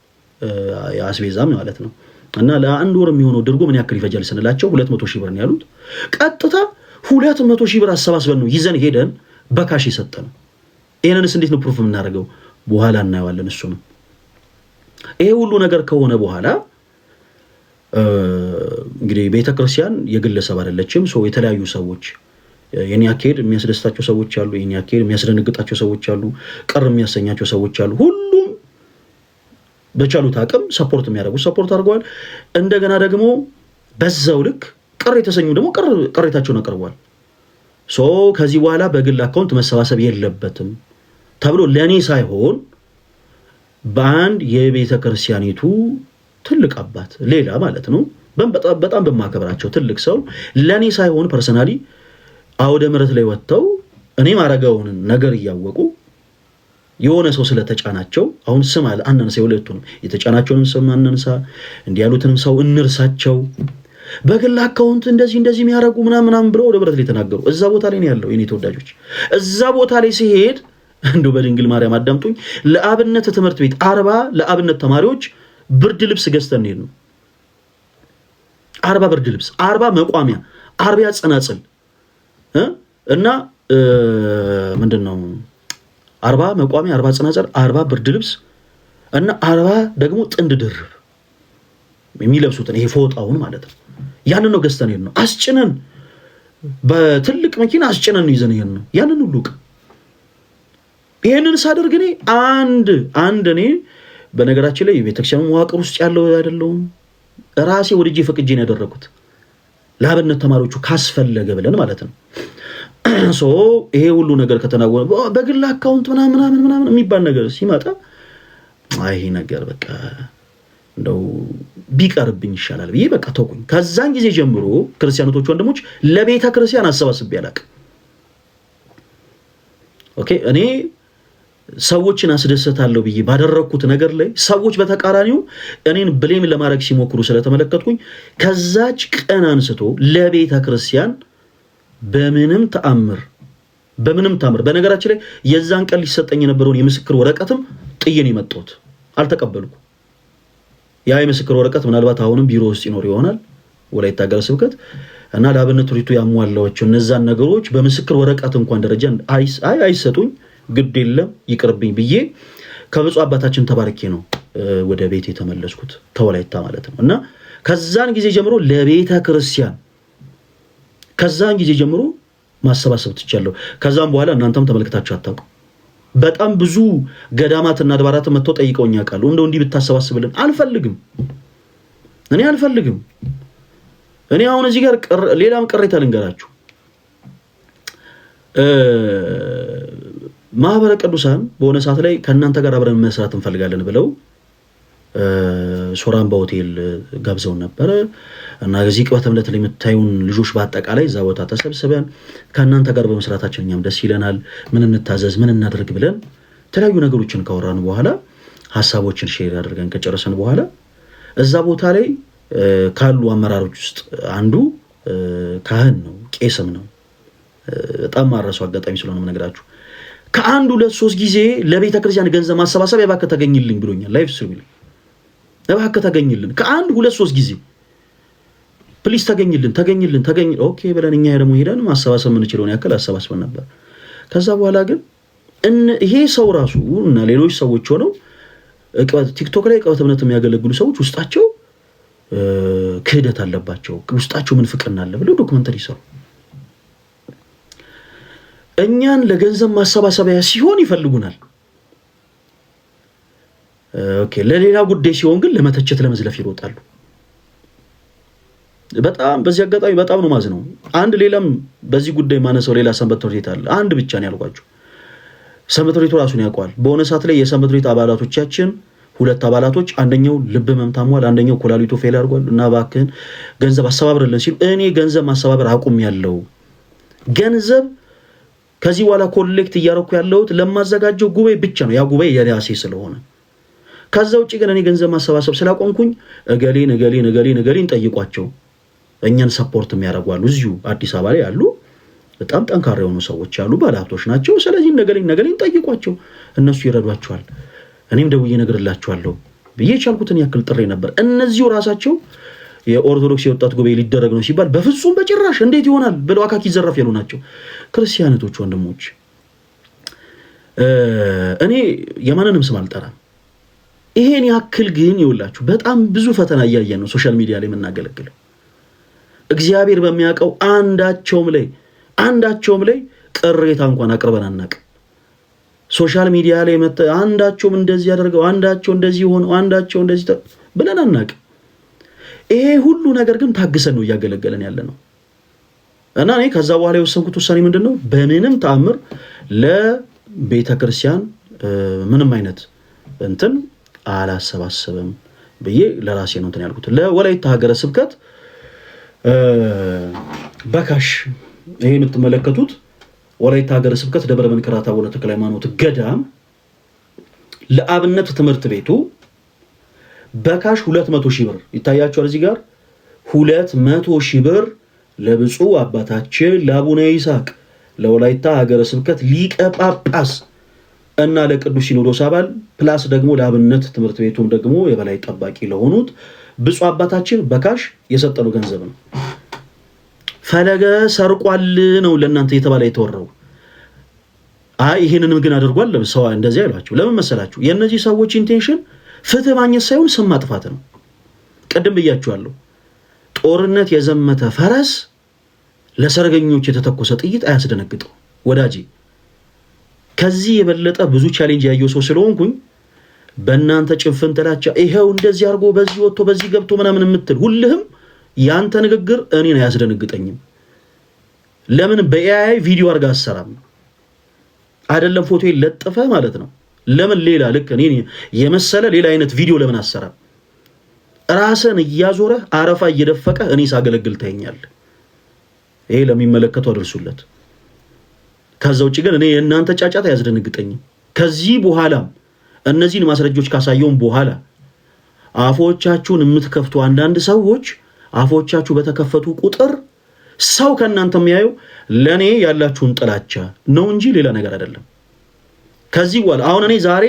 Speaker 1: የአስቤዛም ማለት ነው። እና ለአንድ ወር የሚሆነው ድርጎ ምን ያክል ይፈጃል ስንላቸው 200,000 ብር ነው ያሉት። ቀጥታ 200,000 ብር አሰባስበን ነው ይዘን ሄደን በካሽ የሰጠነው። ይሄንንስ እንዴት ነው ፕሩፍ የምናደርገው? በኋላ እናየዋለን። እሱ ነው ይሄ ሁሉ ነገር ከሆነ በኋላ እንግዲህ ቤተክርስቲያን የግለሰብ አይደለችም። የተለያዩ ሰዎች የኔ አካሄድ የሚያስደስታቸው ሰዎች አሉ፣ የኔ አካሄድ የሚያስደነግጣቸው ሰዎች አሉ፣ ቅር የሚያሰኛቸው ሰዎች አሉ። ሁሉም በቻሉት አቅም ሰፖርት የሚያደርጉ ሰፖርት አድርገዋል። እንደገና ደግሞ በዛው ልክ ቅር የተሰኙ ደግሞ ቅሬታቸውን አቅርበዋል። ከዚህ በኋላ በግል አካውንት መሰባሰብ የለበትም ተብሎ ለኔ ሳይሆን በአንድ የቤተ ክርስቲያኒቱ ትልቅ አባት ሌላ ማለት ነው በጣም በማከብራቸው ትልቅ ሰው ለኔ ሳይሆን ፐርሰናሊ አውደ ምሕረት ላይ ወጥተው እኔ ማረጋውን ነገር እያወቁ የሆነ ሰው ስለተጫናቸው አሁን ስም አናንሳ፣ የሁለቱንም የተጫናቸውንም ስም አናንሳ፣ እንዲህ ያሉትንም ሰው እንርሳቸው፣ በግል አካውንት እንደዚህ የሚያደርጉ ምናምን ብለው ወደ ምሕረት ላይ ተናገሩ። እዛ ቦታ ላይ ነው ያለው የኔ ተወዳጆች። እዛ ቦታ ላይ ሲሄድ እንደው በድንግል ማርያም አዳምጡኝ፣ ለአብነት ትምህርት ቤት 40 ለአብነት ተማሪዎች ብርድ ልብስ ገዝተን ሄድ ነው። 40 ብርድ ልብስ፣ 40 መቋሚያ፣ 40 ጸናጽል እና ምንድነው 40 መቋሚያ፣ 40 ጸናጽል፣ 40 ብርድ ልብስ እና 40 ደግሞ ጥንድ ድርብ የሚለብሱትን ይሄ ፎጣውን ማለት ነው። ያንን ነው ገዝተን ሄድ ነው። አስጭነን በትልቅ መኪና አስጭነን ነው ይዘን ሄድ ነው ያንን ሁሉ ዕቃ። ይሄንን ሳደርግ እኔ አንድ እኔ በነገራችን ላይ የቤተክርስቲያኑ መዋቅር ውስጥ ያለው አይደለሁም፣ ራሴ ወድጄ ፈቅጄ ነው ያደረኩት ለአብነት ተማሪዎቹ ካስፈለገ ብለን ማለት ነው። ይሄ ሁሉ ነገር ከተናወነ በግል አካውንት ምናምን የሚባል ነገር ሲመጣ ይሄ ነገር በቃ እንደው ቢቀርብኝ ይሻላል ብዬ በቃ ተውኩኝ። ከዛን ጊዜ ጀምሮ ክርስቲያኖቶች ወንድሞች ለቤተ ክርስቲያን አሰባስቤ አላውቅም። ኦኬ እኔ ሰዎችን አስደሰታለሁ ብዬ ባደረኩት ነገር ላይ ሰዎች በተቃራኒው እኔን ብሌም ለማድረግ ሲሞክሩ ስለተመለከትኩኝ ከዛች ቀን አንስቶ ለቤተ ክርስቲያን በምንም ተአምር በነገራችን ላይ የዛን ቀን ሊሰጠኝ የነበረውን የምስክር ወረቀትም ጥዬን የመጣሁት አልተቀበልኩ። ያ የምስክር ወረቀት ምናልባት አሁንም ቢሮ ውስጥ ይኖር ይሆናል ወላይታ ሀገረ ስብከት እና ለአብነት ሪቱ ያሟላቸው እነዛን ነገሮች በምስክር ወረቀት እንኳን ደረጃ አይሰጡኝ፣ ግድ የለም ይቅርብኝ ብዬ ከብፁዕ አባታችን ተባርኬ ነው ወደ ቤት የተመለስኩት ተወላይታ ማለት ነው። እና ከዛን ጊዜ ጀምሮ ለቤተ ክርስቲያን ማሰባሰብ ትቻለሁ። ከዛም በኋላ እናንተም ተመልክታችሁ አታውቁ። በጣም ብዙ ገዳማትና አድባራት መጥተው ጠይቀውኝ ያውቃሉ። እንደው እንዲህ ብታሰባስብልን አልፈልግም። እኔ አሁን እዚህ ጋር ሌላም ቅሬታ ልንገራችሁ። ማህበረ ቅዱሳን በሆነ ሰዓት ላይ ከእናንተ ጋር አብረን መስራት እንፈልጋለን ብለው ሶራምባ ሆቴል ጋብዘውን ነበር እና እዚህ ቅባት እምነት ላይ የምታዩን ልጆች በአጠቃላይ እዛ ቦታ ተሰብስበን ከእናንተ ጋር በመስራታችን እኛም ደስ ይለናል፣ ምን እንታዘዝ ምን እናደርግ ብለን የተለያዩ ነገሮችን ካወራን በኋላ ሀሳቦችን ሼር አድርገን ከጨረሰን በኋላ እዛ ቦታ ላይ ካሉ አመራሮች ውስጥ አንዱ ካህን ነው፣ ቄስም ነው። በጣም ማረሱ አጋጣሚ ስለሆነ ነገራችሁ ከአንድ 2-3 ጊዜ ለቤተ ክርስቲያን ገንዘብ ማሰባሰብ እባክህ ተገኝልኝ ብሎኛል። ላይፍ ስትሪም እባክህ ተገኝልን ከአንድ 2-3 ጊዜ ፕሊስ ተገኝልን። ኦኬ ብለን እኛ ደግሞ ሄደን ማሰባሰብ የምንችለውን ያክል አሰባስበን ነበር። ከዛ በኋላ ግን ይሄ ሰው ራሱ እና ሌሎች ሰዎች ሆነው ቲክቶክ ላይ ቅባት እምነት የሚያገለግሉ ሰዎች ውስጣቸው ክህደት አለባቸው፣ ውስጣቸው ምንፍቅና አለ ብለው ዶክመንተሪ ሰሩ። እኛን ለገንዘብ ማሰባሰቢያ ሲሆን ይፈልጉናል። ኦኬ ለሌላ ጉዳይ ሲሆን ግን ለመተቸት ለመዝለፍ ይሮጣሉ። በጣም በዚህ አጋጣሚ በጣም ነው ማዝነው። አንድ ሌላም በዚህ ጉዳይ ማነሰው ሌላ ሰንበት ትምህርት ቤት አለ። አንድ ብቻ ነው ያልኳችሁ። ሰንበት ትምህርት ቤቱ ራሱን ያውቀዋል። በሆነ ሰዓት ላይ የሰንበት ትምህርት ቤት አባላቶቻችን 2 አባላቶች አንደኛው ልብ ህመም ታሟል፣ አንደኛው ኮላሊቱ ፌል አድርጓል እና እባክህን ገንዘብ አሰባብርልን ሲሉ እኔ ገንዘብ ማሰባበር አቁሜያለሁ። ገንዘብ ከዚህ በኋላ ኮሌክት እያደረኩ ያለሁት ለማዘጋጀው ጉባኤ ብቻ ነው። ያ ጉባኤ የራሴ ስለሆነ ከዛ ውጪ ግን እኔ ገንዘብ ማሰባሰብ ስላቆምኩኝ እገሌን ጠይቋቸው። እኛን ሰፖርት የሚያደርጓሉ እዚሁ አዲስ አበባ ላይ ያሉ በጣም ጠንካራ የሆኑ ሰዎች ያሉ ባለሀብቶች ናቸው። ስለዚህ ነገሌን ጠይቋቸው፣ እነሱ ይረዷቸዋል። እኔም ደውዬ እነግርላችኋለሁ ብዬ ቻልኩትን ያክል ጥሬ ነበር። እነዚሁ ራሳቸው የኦርቶዶክስ የወጣት ጉባኤ ሊደረግ ነው ሲባል በፍጹም በጭራሽ እንዴት ይሆናል ብለው አካኪ ዘራፍ ያሉ ናቸው። ክርስቲያኖች ወንድሞች፣ እኔ የማንንም ስም አልጠራም። ይሄን ያክል ግን ይውላችሁ በጣም ብዙ ፈተና እያየን ነው ሶሻል ሚዲያ ላይ የምናገለግለው። እግዚአብሔር በሚያውቀው አንዳቸውም ላይ ቅሬታ እንኳን አቅርበን አናውቅም። ሶሻል ሚዲያ ላይ አንዳቸውም እንደዚህ ያደርገው፣ አንዳቸው እንደዚህ ሆነው፣ አንዳቸው እንደዚህ ብለን አናውቅም። ይሄ ሁሉ ነገር ግን ታግሰን ነው እያገለገለን ያለ ነው እና እኔ ከዛ በኋላ የወሰንኩት ውሳኔ ምንድነው? በምንም ተአምር ለቤተ ክርስቲያን ምንም አይነት እንትን አላሰባሰብም ብዬ ለራሴ ነው እንትን ያልኩት። ለወላይታ ሀገረ ስብከት በካሽ ይሄ የምትመለከቱት ወላይታ ሀገረ ስብከት ደብረ መንክራት አቡነ ተክለ ሃይማኖት ገዳም ለአብነት ትምህርት ቤቱ በካሽ 200,000 ብር ይታያቸዋል። እዚህ ጋር 200,000 ብር ለብፁዕ አባታችን ለአቡነ ይስሐቅ ለወላይታ ሀገረ ስብከት ሊቀ ጳጳስ እና ለቅዱስ ሲኖዶስ አባል ፕላስ ደግሞ ለአብነት ትምህርት ቤቱም ደግሞ የበላይ ጠባቂ ለሆኑት ብፁዕ አባታችን በካሽ የሰጠነው ገንዘብ ነው። ፈለገ ሰርቋል ነው ለእናንተ የተባለ የተወራው። ይሄንንም ግን አድርጓል ሰው እንደዚህ አይሏቸው። ለምን መሰላችሁ? የእነዚህ ሰዎች ኢንቴንሽን ፍትህ ማግኘት ሳይሆን ስም ማጥፋት ነው። ቅድም ብያችኋለሁ። ጦርነት የዘመተ ፈረስ ለሰርገኞች የተተኮሰ ጥይት አያስደነግጠው ወዳጄ። ከዚህ የበለጠ ብዙ ቻሌንጅ ያየው ሰው ስለሆንኩኝ በእናንተ ጭንፍን ጥላቻ ይሄው እንደዚህ አድርጎ በዚህ ወጥቶ በዚህ ገብቶ ምናምን የምትል ሁልህም ያንተ ንግግር እኔን አያስደነግጠኝም። ለምን በኤአይ ቪዲዮ አድርጋ አሰራም አይደለም ፎቶ ይለጥፈ ማለት ነው። ለምን ሌላ ልክ እኔ የመሰለ ሌላ አይነት ቪዲዮ ለምን አሰራም? ራስን እያዞረ አረፋ እየደፈቀ እኔ ሳገለግል ታየኛል። ይሄ ለሚመለከተው አድርሱለት። ከዛ ውጪ ግን እኔ የእናንተ ጫጫታ አያስደነግጠኝም። ከዚህ በኋላም እነዚህን ማስረጃዎች ካሳየውን በኋላ አፎቻችሁን የምትከፍቱ አንዳንድ ሰዎች አፎቻችሁ በተከፈቱ ቁጥር ሰው ከእናንተ የሚያየው ለኔ ያላችሁን ጥላቻ ነው እንጂ ሌላ ነገር አይደለም። ከዚህ በኋላ አሁን እኔ ዛሬ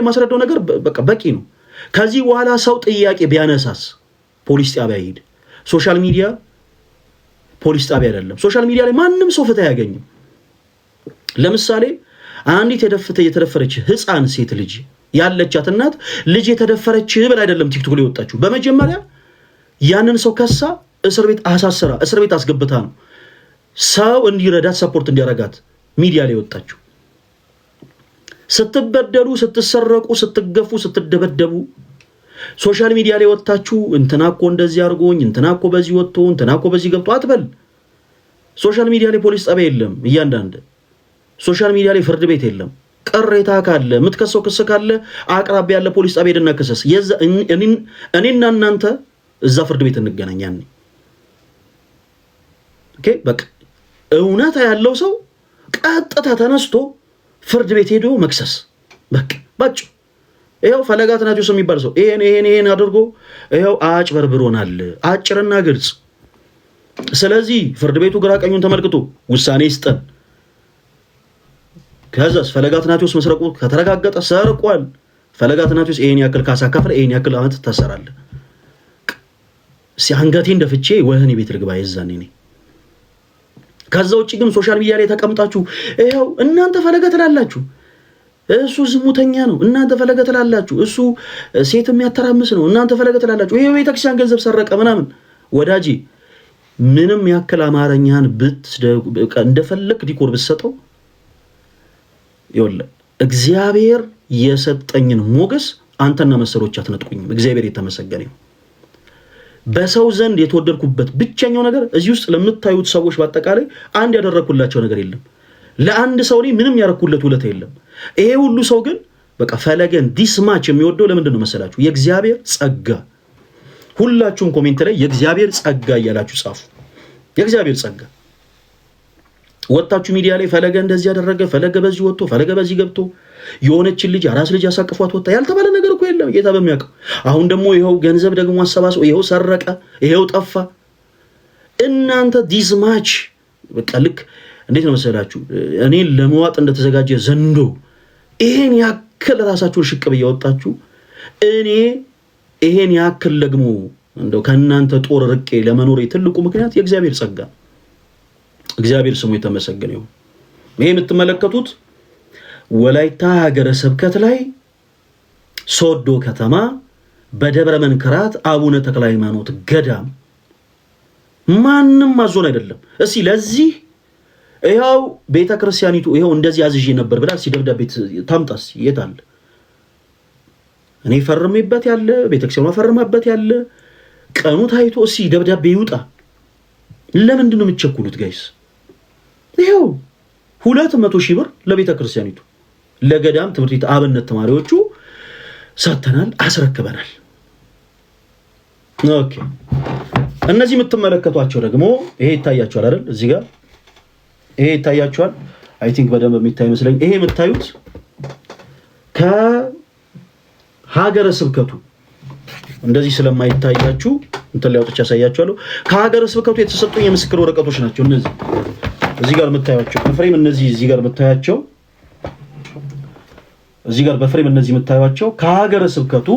Speaker 1: ማስረዳው ነገር በቂ ነው። ከዚህ በኋላ ሰው ጥያቄ ቢያነሳስ ፖሊስ ጣቢያ ይሄድ። ሶሻል ሚዲያ ፖሊስ ጣቢያ አይደለም። ሶሻል ሚዲያ ላይ ማንም ሰው ፍትህ አያገኝም። ለምሳሌ አንዲት የተደፈረች ህፃን ሴት ልጅ ያለቻት እናት ልጅ የተደፈረች ብላ አይደለም ቲክቶክ ላይ ወጣችሁ። በመጀመሪያ ያንን ሰው ከሳ እስር ቤት አሳስራ እስር ቤት አስገብታ ነው ሰው እንዲረዳት ሰፖርት እንዲያረጋት ሚዲያ ላይ ወጣችሁ። ስትበደሉ፣ ስትሰረቁ፣ ስትገፉ፣ ስትደበደቡ ሶሻል ሚዲያ ላይ ወጣችሁ እንትናኮ እንደዚህ አርጎኝ እንትናኮ በዚህ ወጥቶ እንትናኮ በዚህ ገብቶ አትበል። ሶሻል ሚዲያ ላይ ፖሊስ ጣቢያ የለም። ሶሻል ሚዲያ ላይ ፍርድ ቤት የለም። ቅሬታ ካለ የምትከሰው ክስ ካለ አቅራቢ ያለ ፖሊስ ጣቢያ ሄደና ክሰስ። እኔና እናንተ እዛ ፍርድ ቤት እንገናኝ ያኔ። ኦኬ በቃ እውነታ ያለው ሰው ቀጥታ ተነስቶ ፍርድ ቤት ሄዶ መክሰስ በቃ ባጭ። ይሄው ፈለገ አትናትዮስ የሚባል ሰው ይሄን አድርጎ ይሄው አጭበርብሮናል፣ አጭርና ግልጽ። ስለዚህ ፍርድ ቤቱ ግራ ቀኙን ተመልክቶ ውሳኔ ይስጠን። ከዛስ ፈለገ አትናትዮስ መስረቁ ከተረጋገጠ ሰርቋል፣ ፈለገ አትናትዮስ ይሄን ያክል ካሳ ከፍለ ይሄን ያክል አመት ታሰራለህ። ሲያንገቴ እንደፍቼ ወህኒ ቤት ልግባ የዛኔ ነኝ። ከዛ ውጪ ግን ሶሻል ሚዲያ ላይ ተቀምጣችሁ ይሄው እናንተ ፈለገ ትላላችሁ፣ እሱ ዝሙተኛ ነው፣ እናንተ ፈለገ ትላላችሁ፣ እሱ ሴት የሚያተራምስ ነው፣ እናንተ ፈለገ ትላላችሁ፣ ይሄው ቤተክርስቲያን ገንዘብ ሰረቀ ምናምን። ወዳጂ ምንም ያክል አማርኛን እንደፈለክ ዲኮር ብትሰጠው ይወለ እግዚአብሔር የሰጠኝን ሞገስ አንተና መሰሎች አትነጥቁኝም። እግዚአብሔር የተመሰገነ ይሁን። በሰው ዘንድ የተወደድኩበት ብቸኛው ነገር እዚህ ውስጥ ለምታዩት ሰዎች በአጠቃላይ አንድ ያደረኩላቸው ነገር የለም። ለአንድ ሰው ላይ ምንም ያረኩለት ውለታ የለም። ይሄ ሁሉ ሰው ግን በቃ ፈለገን ዲስማች የሚወደው ለምንድን ነው መሰላችሁ? የእግዚአብሔር ጸጋ። ሁላችሁም ኮሜንት ላይ የእግዚአብሔር ጸጋ እያላችሁ ጻፉ። የእግዚአብሔር ጸጋ ወጣችሁ ሚዲያ ላይ ፈለገ እንደዚህ ያደረገ፣ ፈለገ በዚህ ወጥቶ፣ ፈለገ በዚህ ገብቶ፣ የሆነችን ልጅ አራስ ልጅ ያሳቅፏት ወጣ ያልተባለ ነገር እኮ የለም ጌታ በሚያውቀው። አሁን ደግሞ ይሄው ገንዘብ ደግሞ አሰባስቦ ይሄው ሰረቀ፣ ይሄው ጠፋ። እናንተ ዲስማች በቃ ልክ እንዴት ነው መሰላችሁ? እኔን ለመዋጥ እንደተዘጋጀ ዘንዶ ይሄን ያክል ራሳችሁን ሽቅብ እያወጣችሁ እኔ ይሄን ያክል ደግሞ እንደው ከእናንተ ጦር ርቄ ለመኖር ትልቁ ምክንያት የእግዚአብሔር ጸጋ። እግዚአብሔር ስሙ የተመሰገነ ይሁን። ይሄ የምትመለከቱት ወላይታ ሀገረ ስብከት ላይ ሶዶ ከተማ በደብረ መንክራት አቡነ ተክለ ሃይማኖት ገዳም ማንም ማዞን አይደለም። እስኪ ለዚህ ይሄው ቤተክርስቲያኒቱ ይሄው እንደዚህ አዝዤ ነበር ብላ ሲደብዳቤ ታምጣስ የት አለ? እኔ ፈርሜበት ያለ ቤተክርስቲያኗ ፈርማበት ያለ ቀኑ ታይቶ እስኪ ደብዳቤ ይውጣ። ለምንድን ነው የምትቸኩሉት ጋይስ? ይሄው 200,000 ብር ለቤተክርስቲያኒቱ ለገዳም ትምህርት ቤት አብነት ተማሪዎቹ ሰጥተናል፣ አስረክበናል። ኦኬ እነዚህ የምትመለከቷቸው ደግሞ ይሄ ይታያችኋል አይደል? እዚህ ጋር ይሄ ይታያችኋል። አይ ቲንክ በደንብ የሚታይ መስለኝ። ይሄ የምታዩት ከሀገረ ስብከቱ እንደዚህ ስለማይታያችሁ እንትን ላይ አውጥቼ ያሳያችኋለሁ። ከሀገረ ስብከቱ የተሰጡኝ የምስክር ወረቀቶች ናቸው እነዚህ። እዚህ ጋር የምታዩቸው በፍሬም እነዚህ እዚህ ጋር የምታያቸው እዚህ ጋር በፍሬም እነዚህ የምታዩቸው ከሀገረ ስብከቱ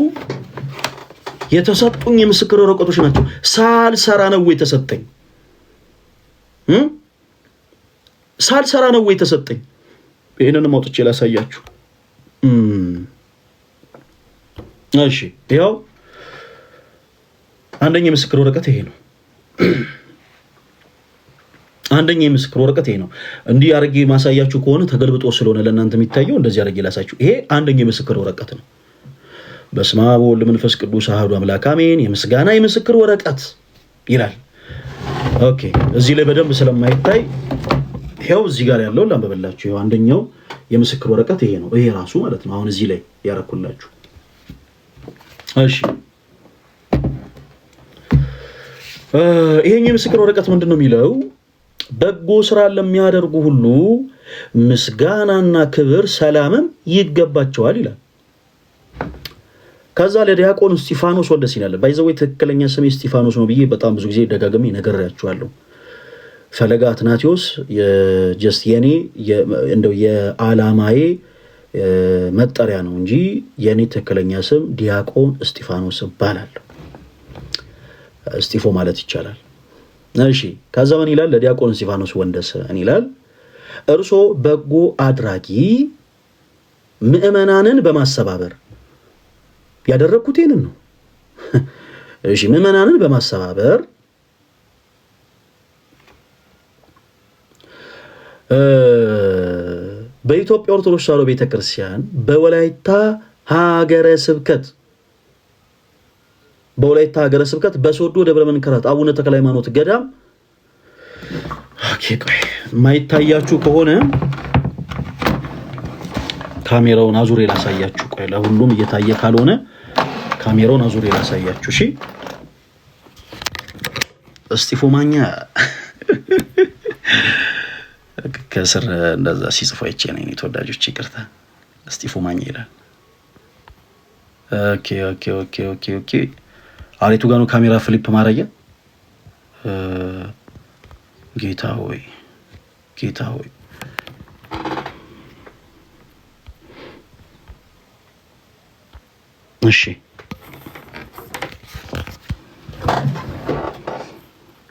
Speaker 1: የተሰጡኝ የምስክር ወረቀቶች ናቸው። ሳልሰራ ነው የተሰጠኝ። ሳልሰራ ነው የተሰጠኝ። ይሄንን አውጥቼ ላሳያችሁ። እሺ ይሄው አንደኛ የምስክር ወረቀት ይሄ ነው። አንደኛ የምስክር ወረቀት ይሄ ነው። እንዲህ አርጌ ማሳያችሁ ከሆነ ተገልብጦ ስለሆነ ለእናንተ የሚታየው እንደዚህ አርጌ ላሳያችሁ። ይሄ አንደኛ የምስክር ወረቀት ነው። በስመ አብ ወወልድ ወመንፈስ ቅዱስ አሐዱ አምላክ አሜን። የምስጋና የምስክር ወረቀት ይላል። ኦኬ እዚህ ላይ በደንብ ስለማይታይ ይሄው እዚህ ጋር ያለው ላንበበላችሁ። ይሄው አንደኛው የምስክር ወረቀት ይሄ ነው። ይሄ ራሱ ማለት ነው አሁን እዚህ ላይ ያረኩላችሁ። እሺ ይሄኛው የምስክር ወረቀት ምንድነው የሚለው? በጎ ስራ ለሚያደርጉ ሁሉ ምስጋናና ክብር ሰላምም ይገባቸዋል ይላል። ከዛ ለዲያቆን እስጢፋኖስ ወልደስ ይላል። ባይዘው ትክክለኛ ስሜ እስጢፋኖስ ነው ብዬ በጣም ብዙ ጊዜ ደጋግሜ ነግሬያችኋለሁ። ፈለገ አትናትዮስ የጀስት የኔ እንደው የዓላማዬ መጠሪያ ነው እንጂ የኔ ትክክለኛ ስም ዲያቆን እስጢፋኖስ እባላለሁ። እስጢፎ ማለት ይቻላል። እሺ ከዛ ምን ይላል? ለዲያቆን እስጢፋኖስ ወንደሰን ይላል። እርሶ በጎ አድራጊ ምዕመናንን በማሰባበር ያደረኩት ይሄንን ነው። እሺ ምዕመናንን በማሰባበር በኢትዮጵያ ኦርቶዶክስ ተዋሕዶ ቤተክርስቲያን በወላይታ ሀገረ ስብከት በሶዶ ደብረ መንክራት አቡነ ተክለ ሃይማኖት ገዳም ኦኬ ቆይ ማይታያችሁ ከሆነ ካሜራውን አዙሬ ላሳያችሁ። ቆይ ለሁሉም እየታየ ካልሆነ ካሜራውን አዙሬ ላሳያችሁ። እሺ እስጢፎ ማኛ ከስር እንደዛ ሲጽፉ አይቼ ነኝ። ተወዳጆች ይቅርታ፣ እስጢፎ ማኛ ይላል። ኦኬ ኦኬ ኦኬ ኦኬ ኦኬ። አሪቱ ጋር ነው ካሜራ ፍሊፕ ማድረጊያ። ጌታ ሆይ ጌታ ሆይ እሺ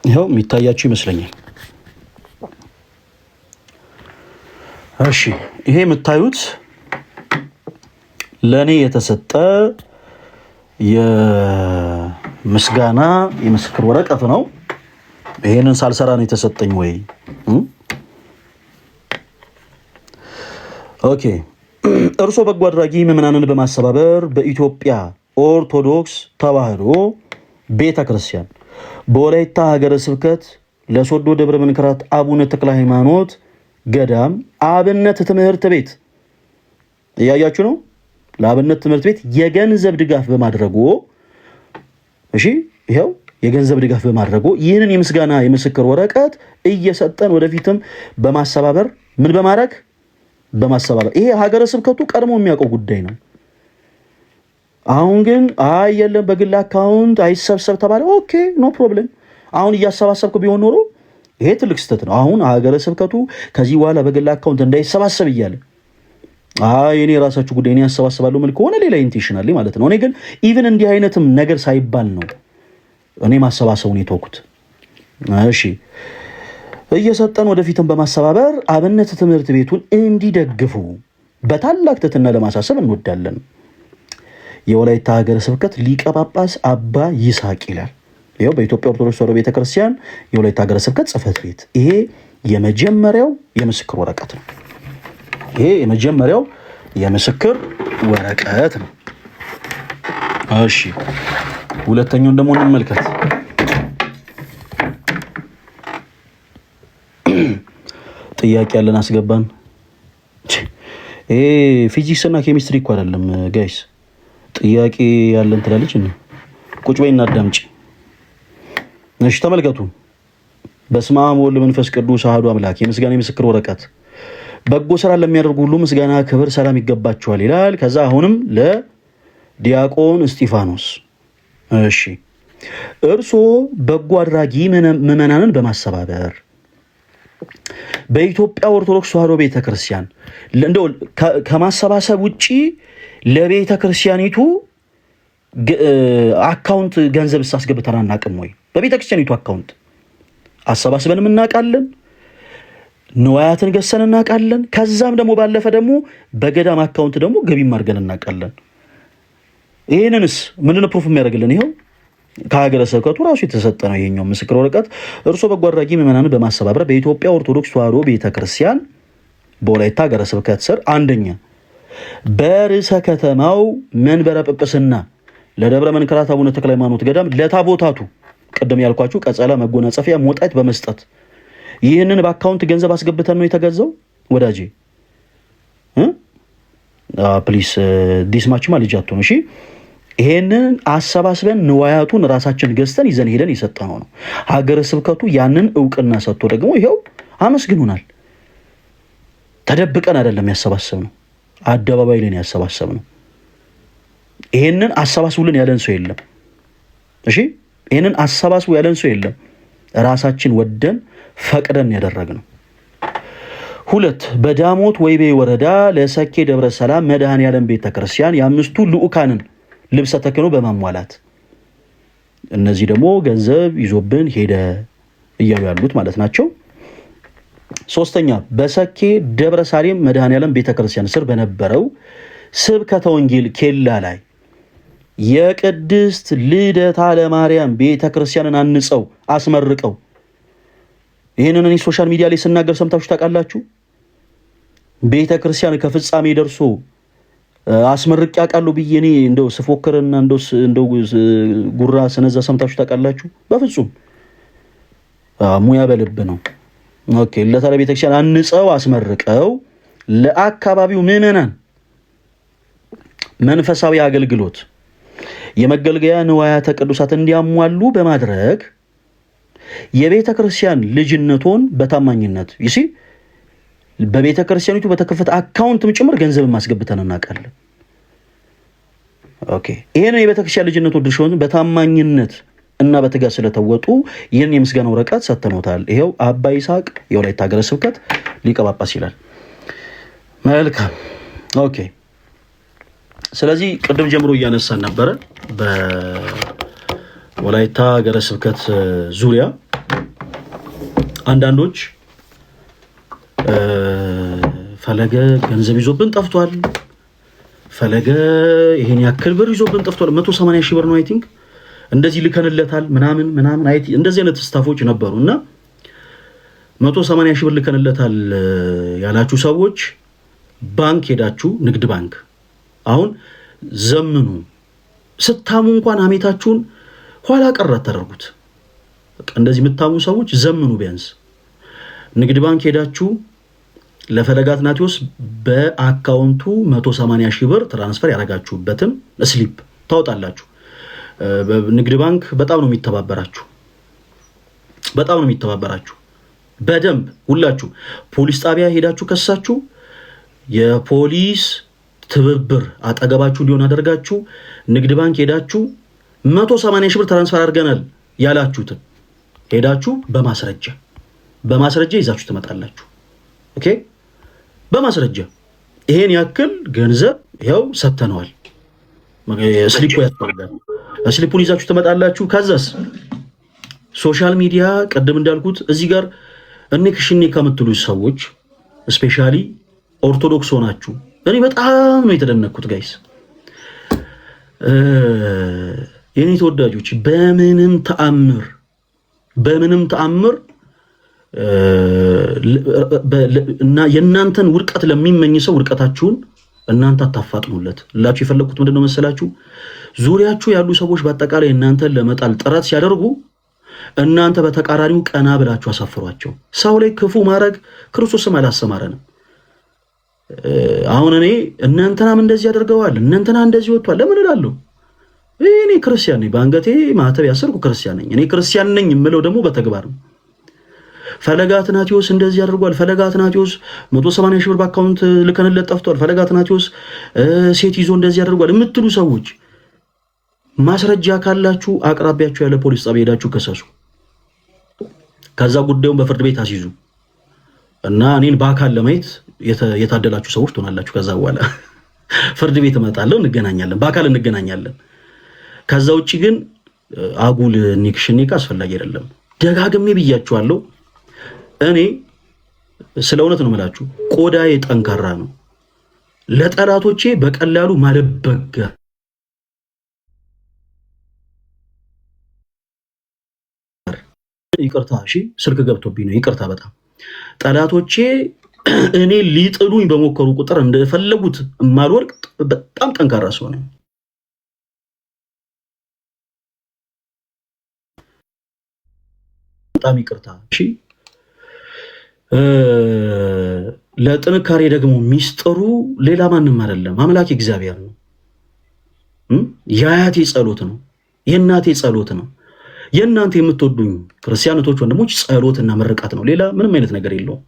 Speaker 1: ይኸው የሚታያችሁ ይመስለኛል። እሺ ይሄ የምታዩት ለኔ የተሰጠ የምስጋና የምስክር ወረቀት ነው። ይሄንን ሳልሰራ ነው የተሰጠኝ ወይ? ኦኬ እርሶ በጎ አድራጊ ምዕመናንን በማስተባበር በኢትዮጵያ ኦርቶዶክስ ተዋሕዶ ቤተክርስቲያን በወላይታ ሀገረ ስብከት ለሶዶ ደብረ መንክራት አቡነ ተክለ ሃይማኖት ገዳም አብነት ትምህርት ቤት እያያችሁ ነው። ለአብነት ትምህርት ቤት የገንዘብ ድጋፍ በማድረጉ እሺ፣ ይሄው የገንዘብ ድጋፍ በማድረጉ ይህንን የምስጋና የምስክር ወረቀት እየሰጠን ወደፊትም በማስተባበር ምን በማድረግ በማስተባበር ይሄ ሀገረ ስብከቱ ቀድሞ የሚያውቀው ጉዳይ ነው። አሁን ግን አይ የለም በግል አካውንት አይሰብሰብ ተባለ። ኦኬ ኖ ፕሮብሌም። አሁን እያሰባሰብኩ ቢሆን ኖሮ ይሄ ትልቅ ስህተት ነው። አሁን ሀገረ ስብከቱ ከዚህ በኋላ በግል አካውንት እንዳይሰባሰብ እያለ አይ እኔ የራሳችሁ ጉዳይ እኔ ያሰባስባለሁ ምን ከሆነ ሌላ ኢንቴንሽናሊ ማለት ነው። እኔ ግን ኢቭን እንዲህ አይነትም ነገር ሳይባል ነው እኔ ማሰባሰቡን የተውኩት። እሺ እየሰጠን ወደፊትም በማስተባበር አብነት ትምህርት ቤቱን እንዲደግፉ በታላቅ ትሕትና ለማሳሰብ እንወዳለን። የወላይታ ሀገረ ስብከት ሊቀ ጳጳስ አባ ይስሐቅ ይላል። ይኸው በኢትዮጵያ ኦርቶዶክስ ተዋሕዶ ቤተክርስቲያን የወላይታ ሀገረ ስብከት ጽሕፈት ቤት። ይሄ የመጀመሪያው የምስክር ወረቀት ነው። ይሄ የመጀመሪያው የምስክር ወረቀት ነው። እሺ ሁለተኛውን ደግሞ እንመልከት። ጥያቄ ያለን አስገባን። ይሄ ፊዚክስ እና ኬሚስትሪ እኮ አይደለም ጋይስ። ጥያቄ ያለን ትላለች እና ቁጭ በይና አዳምጪ። እሺ ተመልከቱ። በስመ አብ ወወልድ ወመንፈስ ቅዱስ አሐዱ አምላክ የምስጋና የምስክር ወረቀት በጎ ስራ ለሚያደርጉ ሁሉ ምስጋና፣ ክብር፣ ሰላም ይገባቸዋል ይላል። ከዛ አሁንም ለዲያቆን እስጢፋኖስ እሺ እርሶ በጎ አድራጊ ምዕመናንን በማስተባበር በኢትዮጵያ ኦርቶዶክስ ተዋሕዶ ቤተክርስቲያን እንደው ከማሰባሰብ ውጪ ለቤተክርስቲያኒቱ አካውንት ገንዘብ አስገብተን አናውቅም ወይ? በቤተክርስቲያኒቱ አካውንት አሰባስበንም እናውቃለን። ንዋያትን ገሰን እናውቃለን። ከዛም ደግሞ ባለፈ ደግሞ በገዳም አካውንት ደግሞ ገቢም አድርገን እናውቃለን። ይህንንስ ምንድን ነው ፕሩፍ የሚያደርግልን? ይኸው ከሀገረ ስብከቱ ራሱ የተሰጠ ነው ይሄኛው ምስክር ወረቀት። እርሶ በጎ አድራጊ ምዕመናንን በማስተባበር በኢትዮጵያ ኦርቶዶክስ ተዋሕዶ ቤተክርስቲያን በወላይታ ሀገረ ስብከት ስር አንደኛ በርዕሰ ከተማው መንበረ ጵጵስና ለደብረ መንክራት አቡነ ተክለ ሃይማኖት ገዳም ለታቦታቱ ቅድም ያልኳችሁ ቀጸላ፣ መጎናጸፊያ፣ ሞጣይት በመስጠት ይህንን በአካውንት ገንዘብ አስገብተን ነው የተገዛው። ወዳጄ ፕሊስ ዲስማችማ ልጅ አትሆኑ እሺ። ይሄንን አሰባስበን ንዋያቱን ራሳችን ገዝተን ይዘን ሄደን የሰጠነው ነው። ሀገረ ስብከቱ ያንን እውቅና ሰጥቶ ደግሞ ይኸው አመስግኑናል። ተደብቀን አይደለም ያሰባሰብነው፣ አደባባይ ላይ ያሰባሰብነው። ይሄንን አሰባስቡልን ያለን ሰው የለም። እሺ ይሄንን አሰባስቡ ያለን ሰው የለም። ራሳችን ወደን ፈቅደን ያደረግነው። ሁለት በዳሞት ወይቤ ወረዳ ለሰኬ ደብረ ሰላም መድኃኔዓለም ቤተክርስቲያን የአምስቱ ልዑካንን ልብሰ ተክህኖ በማሟላት እነዚህ ደግሞ ገንዘብ ይዞብን ሄደ እያሉ ያሉት ማለት ናቸው። ሶስተኛ በሰኬ ደብረ ሳሌም መድኃኔዓለም ቤተክርስቲያን ስር በነበረው ስብከተ ወንጌል ኬላ ላይ የቅድስት ልደታ ለማርያም ቤተክርስቲያንን አንጸው አስመርቀው። ይህንን እኔ ሶሻል ሚዲያ ላይ ስናገር ሰምታችሁ ታውቃላችሁ። ቤተክርስቲያን ከፍጻሜ ደርሶ አስመርቅ ያውቃለሁ ብዬ እኔ እንደው ስፎክርና እንደው ጉራ ስነዛ ሰምታችሁ ታውቃላችሁ? በፍጹም ሙያ በልብ ነው። ኦኬ ለታዲያ ቤተክርስቲያን አንጸው አስመርቀው ለአካባቢው ምዕመናን መንፈሳዊ አገልግሎት የመገልገያ ንዋያተ ቅዱሳት እንዲያሟሉ በማድረግ የቤተ ክርስቲያን ልጅነቶን በታማኝነት ይሲ በቤተ ክርስቲያኒቱ በተከፈተ አካውንትም ጭምር ገንዘብ ማስገብተን እናውቃለን። ኦኬ ይሄን የቤተ ክርስቲያን ልጅነቶን ድርሻውን በታማኝነት እና በትጋት ስለተወጡ ይህን የምስጋና ወረቀት ሰጥተውታል። ይሄው አባ ይስሐቅ የወላይታ ሀገረ ስብከት ሊቀ ጳጳስ ይላል። መልካም ኦኬ። ስለዚህ ቅድም ጀምሮ እያነሳን ነበረ በወላይታ ሀገረ ስብከት ዙሪያ አንዳንዶች ፈለገ ገንዘብ ይዞብን ጠፍቷል፣ ፈለገ ይሄን ያክል ብር ይዞብን ጠፍቷል፣ 180 ሺህ ብር ነው አይ ቲንክ እንደዚህ ልከንለታል ምናምን አይ እንደዚህ አይነት ስታፎች ነበሩና 180 ሺህ ብር ልከንለታል ያላችሁ ሰዎች ባንክ ሄዳችሁ ንግድ ባንክ አሁን ዘምኑ ስታሙ እንኳን አሜታችሁን ኋላ ቀር አታደርጉት። በቃ እንደዚህ የምታሙ ሰዎች ዘምኑ። ቢያንስ ንግድ ባንክ ሄዳችሁ ለፈለገ አትናቴዎስ በአካውንቱ 180 ሺህ ብር ትራንስፈር ያደረጋችሁበትን ስሊፕ ታወጣላችሁ። ንግድ ባንክ በጣም ነው የሚተባበራችሁ በደንብ ሁላችሁ። ፖሊስ ጣቢያ ሄዳችሁ ከሳችሁ የፖሊስ ትብብር አጠገባችሁ እንዲሆን አደርጋችሁ ንግድ ባንክ ሄዳችሁ 180 ሺህ ብር ትራንስፈር አድርገናል ያላችሁትን ሄዳችሁ በማስረጃ ይዛችሁ ትመጣላችሁ። ኦኬ በማስረጃ ይሄን ያክል ገንዘብ ይኸው ሰጥተነዋል፣ ስሊፑ ያስፈልጋል። ስሊፑን ይዛችሁ ትመጣላችሁ። ከዛስ ሶሻል ሚዲያ ቀደም እንዳልኩት እዚህ ጋር እኔ ከምትሉ ሰዎች ስፔሻሊ ኦርቶዶክስ ሆናችሁ እኔ በጣም ነው የተደነኩት ጋይስ። የኔ ተወዳጆች በምንም ተአምር እና የእናንተን ውድቀት ለሚመኝ ሰው ውድቀታችሁን እናንተ አታፋጥኑለት ላችሁ የፈለኩት ምንድነው መሰላችሁ? ዙሪያችሁ ያሉ ሰዎች በአጠቃላይ እናንተን ለመጣል ጥረት ሲያደርጉ እናንተ በተቃራኒው ቀና ብላችሁ አሳፍሯቸው። ሰው ላይ ክፉ ማድረግ ክርስቶስም አላሰማረንም። አሁን እኔ እናንተናም እንደዚህ ያደርገዋል እናንተና እንደዚህ ወጥቷል ለምን እላለሁ? እኔ ክርስቲያን ነኝ፣ በአንገቴ ማተብ ያሰርኩ ክርስቲያን ነኝ። እኔ ክርስቲያን ነኝ የምለው ደግሞ በተግባር ነው። ፈለገ አትናቴዎስ እንደዚህ ያደርጓል፣ ፈለገ አትናቴዎስ 180 ሺህ ብር በአካውንት ልከንለት ጠፍቷል፣ ፈለገ አትናቴዎስ ሴት ይዞ እንደዚህ ያደርጓል የምትሉ ሰዎች ማስረጃ ካላችሁ አቅራቢያችሁ ያለ ፖሊስ ጣቢያ ሄዳችሁ ከሰሱ። ከዛ ጉዳዩን በፍርድ ቤት አስይዙ እና እኔን በአካል ለማየት የታደላችሁ ሰዎች ትሆናላችሁ። ከዛ በኋላ ፍርድ ቤት እመጣለሁ፣ እንገናኛለን፣ በአካል እንገናኛለን። ከዛ ውጪ ግን አጉል ኒክሽኒክ አስፈላጊ አይደለም። ደጋግሜ ብያችኋለሁ። እኔ ስለ እውነት ነው የምላችሁ፣ ቆዳዬ ጠንካራ ነው። ለጠላቶቼ በቀላሉ ማለበጋ ይቅርታ፣ እሺ ስልክ ገብቶብኝ ነው ይቅርታ። በጣም ጠላቶቼ እኔ ሊጥሉኝ በሞከሩ ቁጥር እንደፈለጉት ማልወርቅ በጣም ጠንካራ ሰው ነኝ። በጣም ይቅርታ፣ እሺ። ለጥንካሬ ደግሞ ሚስጥሩ ሌላ ማንም አይደለም፣ አምላክ እግዚአብሔር ነው። የአያቴ ጸሎት ነው፣ የእናቴ ጸሎት ነው። የእናንተ የምትወዱኝ ክርስቲያኖች ወንድሞች ጸሎትና ምርቃት ነው። ሌላ ምንም አይነት ነገር የለውም።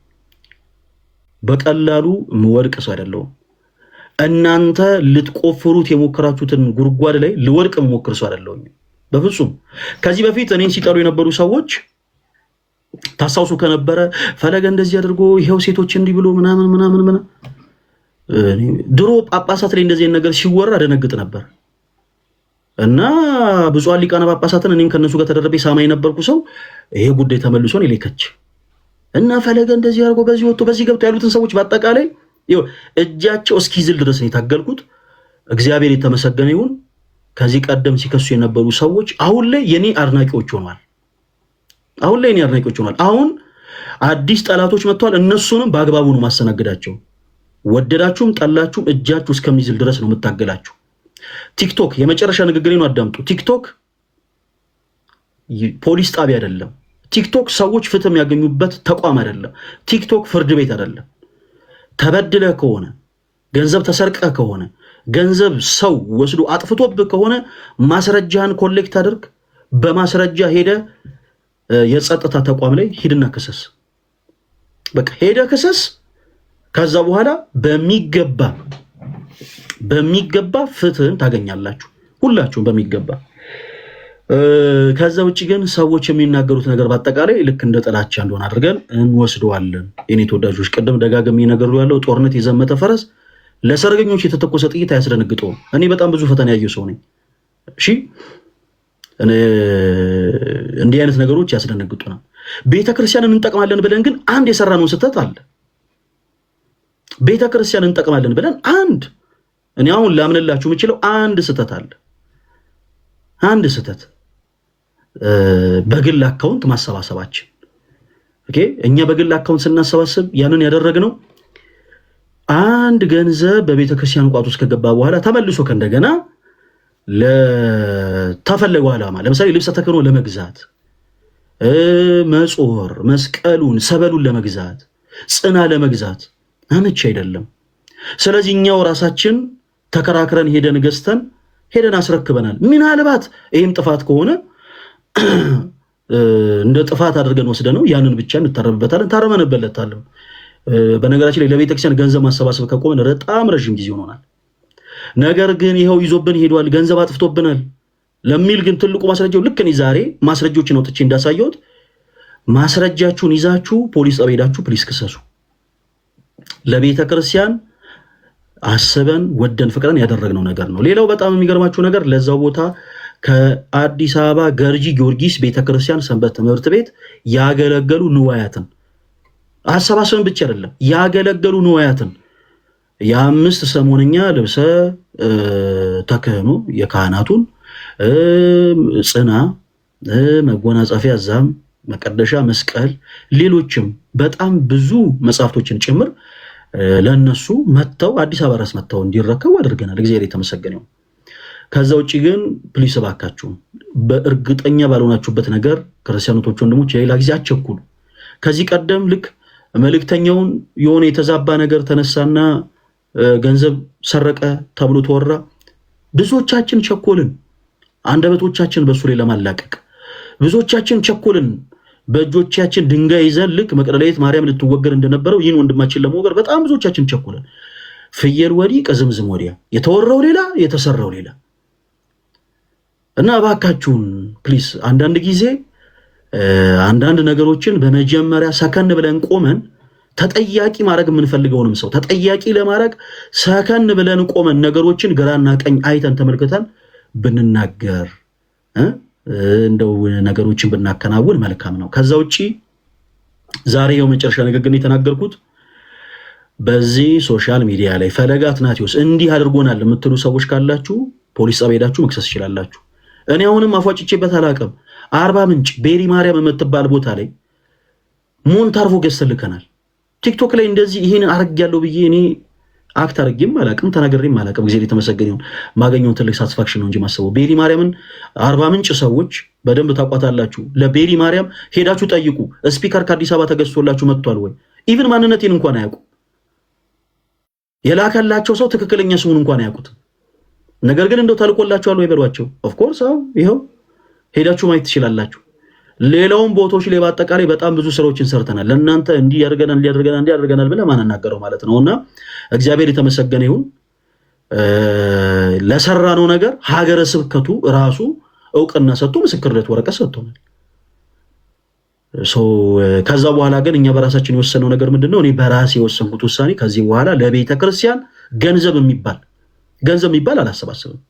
Speaker 1: በቀላሉ ምወድቅ ሰው አይደለሁም። እናንተ ልትቆፍሩት የሞከራችሁትን ጉድጓድ ላይ ልወድቅ የምሞክር ሰው አይደለሁም በፍጹም። ከዚህ በፊት እኔን ሲጠሩ የነበሩ ሰዎች ታስታውሱ ከነበረ ፈለገ እንደዚህ አድርጎ ይሄው ሴቶች እንዲህ ብሎ ምናምን ድሮ ጳጳሳት ላይ እንደዚህ ነገር ሲወራ አደነግጥ ነበር። እና ብፁዓን ሊቃነ ጳጳሳትን እኔም ከነሱ ጋር ተደረበ ሳማ የነበርኩ ሰው ይሄ ጉዳይ ተመልሶ ነው ሊከች እና ፈለገ እንደዚህ አድርጎ በዚህ ወጥቶ በዚህ ገብቶ ያሉትን ሰዎች በአጠቃላይ እጃቸው እስኪዝል ድረስ ነው የታገልኩት። እግዚአብሔር የተመሰገነ ይሁን። ከዚህ ቀደም ሲከሱ የነበሩ ሰዎች አሁን ላይ የኔ አድናቂዎች ሆኗል። አሁን አዲስ ጠላቶች መጥተዋል። እነሱንም በአግባቡ ነው ማስተናገዳቸው። ወደዳችሁም ጠላችሁም እጃችሁ እስከሚዝል ድረስ ነው የምታገላችሁ። ቲክቶክ የመጨረሻ ንግግሬ ነው አዳምጡ። ቲክቶክ ፖሊስ ጣቢያ አይደለም። ቲክቶክ ሰዎች ፍትህ የሚያገኙበት ተቋም አይደለም። ቲክቶክ ፍርድ ቤት አይደለም። ተበድለ ከሆነ ገንዘብ ተሰርቀ ከሆነ ገንዘብ ሰው ወስዶ አጥፍቶብህ ከሆነ ማስረጃህን ኮሌክት አድርግ። በማስረጃ ሄደ የጸጥታ ተቋም ላይ ሂድና ክሰስ። በቃ ሄደ ክሰስ። ከዛ በኋላ በሚገባ ፍትህን ታገኛላችሁ ሁላችሁም በሚገባ። ከዛ ውጪ ግን ሰዎች የሚናገሩት ነገር በአጠቃላይ ልክ እንደ ጥላቻ እንደሆነ አድርገን እንወስደዋለን። የኔ ተወዳጆች ቅድም ደጋግሜ ነገሩ ያለው ጦርነት የዘመተ ፈረስ ለሰርገኞች የተተኮሰ ጥይት አያስደነግጠውም። እኔ በጣም ብዙ ፈተና ያየሁ ሰው ነኝ። እሺ እንዲህ አይነት ነገሮች ያስደነግጡናል። ቤተክርስቲያንን እንጠቅማለን ብለን ግን አንድ የሰራነው ስህተት አለ። ቤተክርስቲያንን እንጠቅማለን ብለን እኔ አሁን ላምንላችሁ የምችለው አንድ ስህተት አለ። አንድ ስህተት በግል አካውንት ማሰባሰባችን። ኦኬ እኛ በግል አካውንት ስናሰባስብ ያንን ያደረግነው አንድ ገንዘብ በቤተክርስቲያን ቋት ውስጥ ከገባ በኋላ ተመልሶ ከእንደገና ለተፈለገው ዓላማ ለምሳሌ ልብሰ ተክህኖ ለመግዛት፣ መጾር፣ መስቀሉን፣ ሰበሉን ለመግዛት፣ ጽና ለመግዛት አመቺ አይደለም። ስለዚህ እኛው ራሳችን ተከራክረን ሄደን ገዝተን ሄደን አስረክበናል። ምናልባት ይህም ጥፋት ከሆነ እንደ ጥፋት አድርገን ወስደነው ያንን ብቻ እንታረምበታለን፣ ታረመንበታለን። በነገራችን ላይ ለቤተክርስቲያን ገንዘብ ማሰባሰብ ከቆመን በጣም ረጅም ጊዜ ሆኖናል። ነገር ግን ይኸው ይዞብን ሄዷል፣ ገንዘብ አጥፍቶብናል ለሚል ግን ትልቁ ማስረጃው ልክ እኔ ዛሬ ማስረጃዎችን አውጥቼ እንዳሳየሁት ማስረጃችሁን ይዛችሁ ፖሊስ ጣቢያ ሄዳችሁ ፕሊስ ክሰሱ። ለቤተክርስቲያን አስበን ወደን ፍቅረን ያደረግነው ነገር ነው። ሌላው በጣም የሚገርማችሁ ነገር ለዛው ቦታ ከአዲስ አበባ ገርጂ ጊዮርጊስ ቤተክርስቲያን ሰንበት ትምህርት ቤት ያገለገሉ ንዋያትን አሰባሰብን ብቻ አይደለም ያገለገሉ ንዋያትን የ5 ሰሞነኛ ልብሰ ተክህኖ የካህናቱን ጽና፣ መጎናጸፊያ፣ ዛም፣ መቀደሻ፣ መስቀል፣ ሌሎችም በጣም ብዙ መጽሐፍቶችን ጭምር ለነሱ መተው አዲስ አበባ ራስ መተው እንዲረከቡ አድርገናል። እግዚአብሔር የተመሰገነ ይሁን። ከዛ ውጪ ግን ፕሊስ እባካችሁ በእርግጠኛ ባልሆናችሁበት ነገር ክርስቲያኖች ወንድሞች የሌላ ጊዜ አትቸኩሉ። ከዚህ ቀደም ልክ መልእክተኛውን የሆነ የተዛባ ነገር ተነሳና ገንዘብ ሰረቀ ተብሎ ተወራ። ብዙዎቻችን ቸኮልን፣ አንደበቶቻችን በሱ ላይ ለማላቀቅ ብዙዎቻችን ቸኮልን። በእጆቻችን ድንጋይ ይዘን ልክ መቅደላዊት ማርያም ልትወገር እንደነበረው ይህን ወንድማችን ለመወገር በጣም ብዙዎቻችን ቸኮልን። ፍየል ወዲህ ቅዝምዝም ወዲያ፣ የተወራው ሌላ የተሰራው ሌላ። እና እባካችሁን ፕሊስ አንዳንድ ጊዜ አንዳንድ ነገሮችን በመጀመሪያ ሰከን ብለን ቆመን ተጠያቂ ማድረግ የምንፈልገውንም ሰው ተጠያቂ ለማድረግ ሰከን ብለን ቆመን ነገሮችን ግራና ቀኝ አይተን ተመልክተን ብንናገር እንደው ነገሮችን ብናከናውን መልካም ነው። ከዛ ውጪ ዛሬ የመጨረሻ ንግግር የተናገርኩት በዚህ ሶሻል ሚዲያ ላይ ፈለገ አትናቴዎስ እንዲህ አድርጎናል የምትሉ ሰዎች ካላችሁ ፖሊስ ጣቢያ ሄዳችሁ መክሰስ ትችላላችሁ። እኔ አሁንም አፏጭቼበት አላውቅም። አርባ ምንጭ ቤሪ ማርያም የምትባል ቦታ ላይ ሞንታርቮ ገዝተልከናል። ቲክቶክ ላይ እንደዚህ ይሄን አርጋለሁ ብዬ እኔ አክት አርጌም አላውቅም፣ ተናገሬም አላውቅም። ጊዜ የተመሰገነ ይሁን። ማገኘውን ትልቅ ሳትስፋክሽን ነው እንጂ ማሰበው ቤሪ ማርያምን አርባ ምንጭ ሰዎች በደንብ ታቋታላችሁ። ለቤሪ ማርያም ሄዳችሁ ጠይቁ። ስፒከር ከአዲስ አበባ ተገዝቶላችሁ መጥቷል ወይ? ኢቭን ማንነቴን እንኳን አያውቁ። የላከላቸው ሰው ትክክለኛ ስሙን እንኳን አያውቁትም። ነገር ግን እንደው ተልቆላችኋል ወይ በሏቸው። ኦፍ ኮርስ አው ይሄው ሄዳችሁ ማየት ትችላላችሁ። ሌላውን ቦታዎች ላይ በአጠቃላይ በጣም ብዙ ስራዎችን ሰርተናል። ለእናንተ እንዲህ ያደርገናል ብለ ማንናገረው ማለት ነውና እግዚአብሔር የተመሰገነ ይሁን። ለሰራነው ነገር ሀገረ ስብከቱ ራሱ እውቅና ሰጥቶ ምስክርነት ወረቀት ሰጥቶናል። ከዛ በኋላ ግን እኛ በራሳችን የወሰነው ነገር ምንድነው? እኔ በራሴ የወሰንኩት ውሳኔ ከዚህ በኋላ ለቤተ ክርስቲያን ገንዘብ የሚባል አላሰባስብም።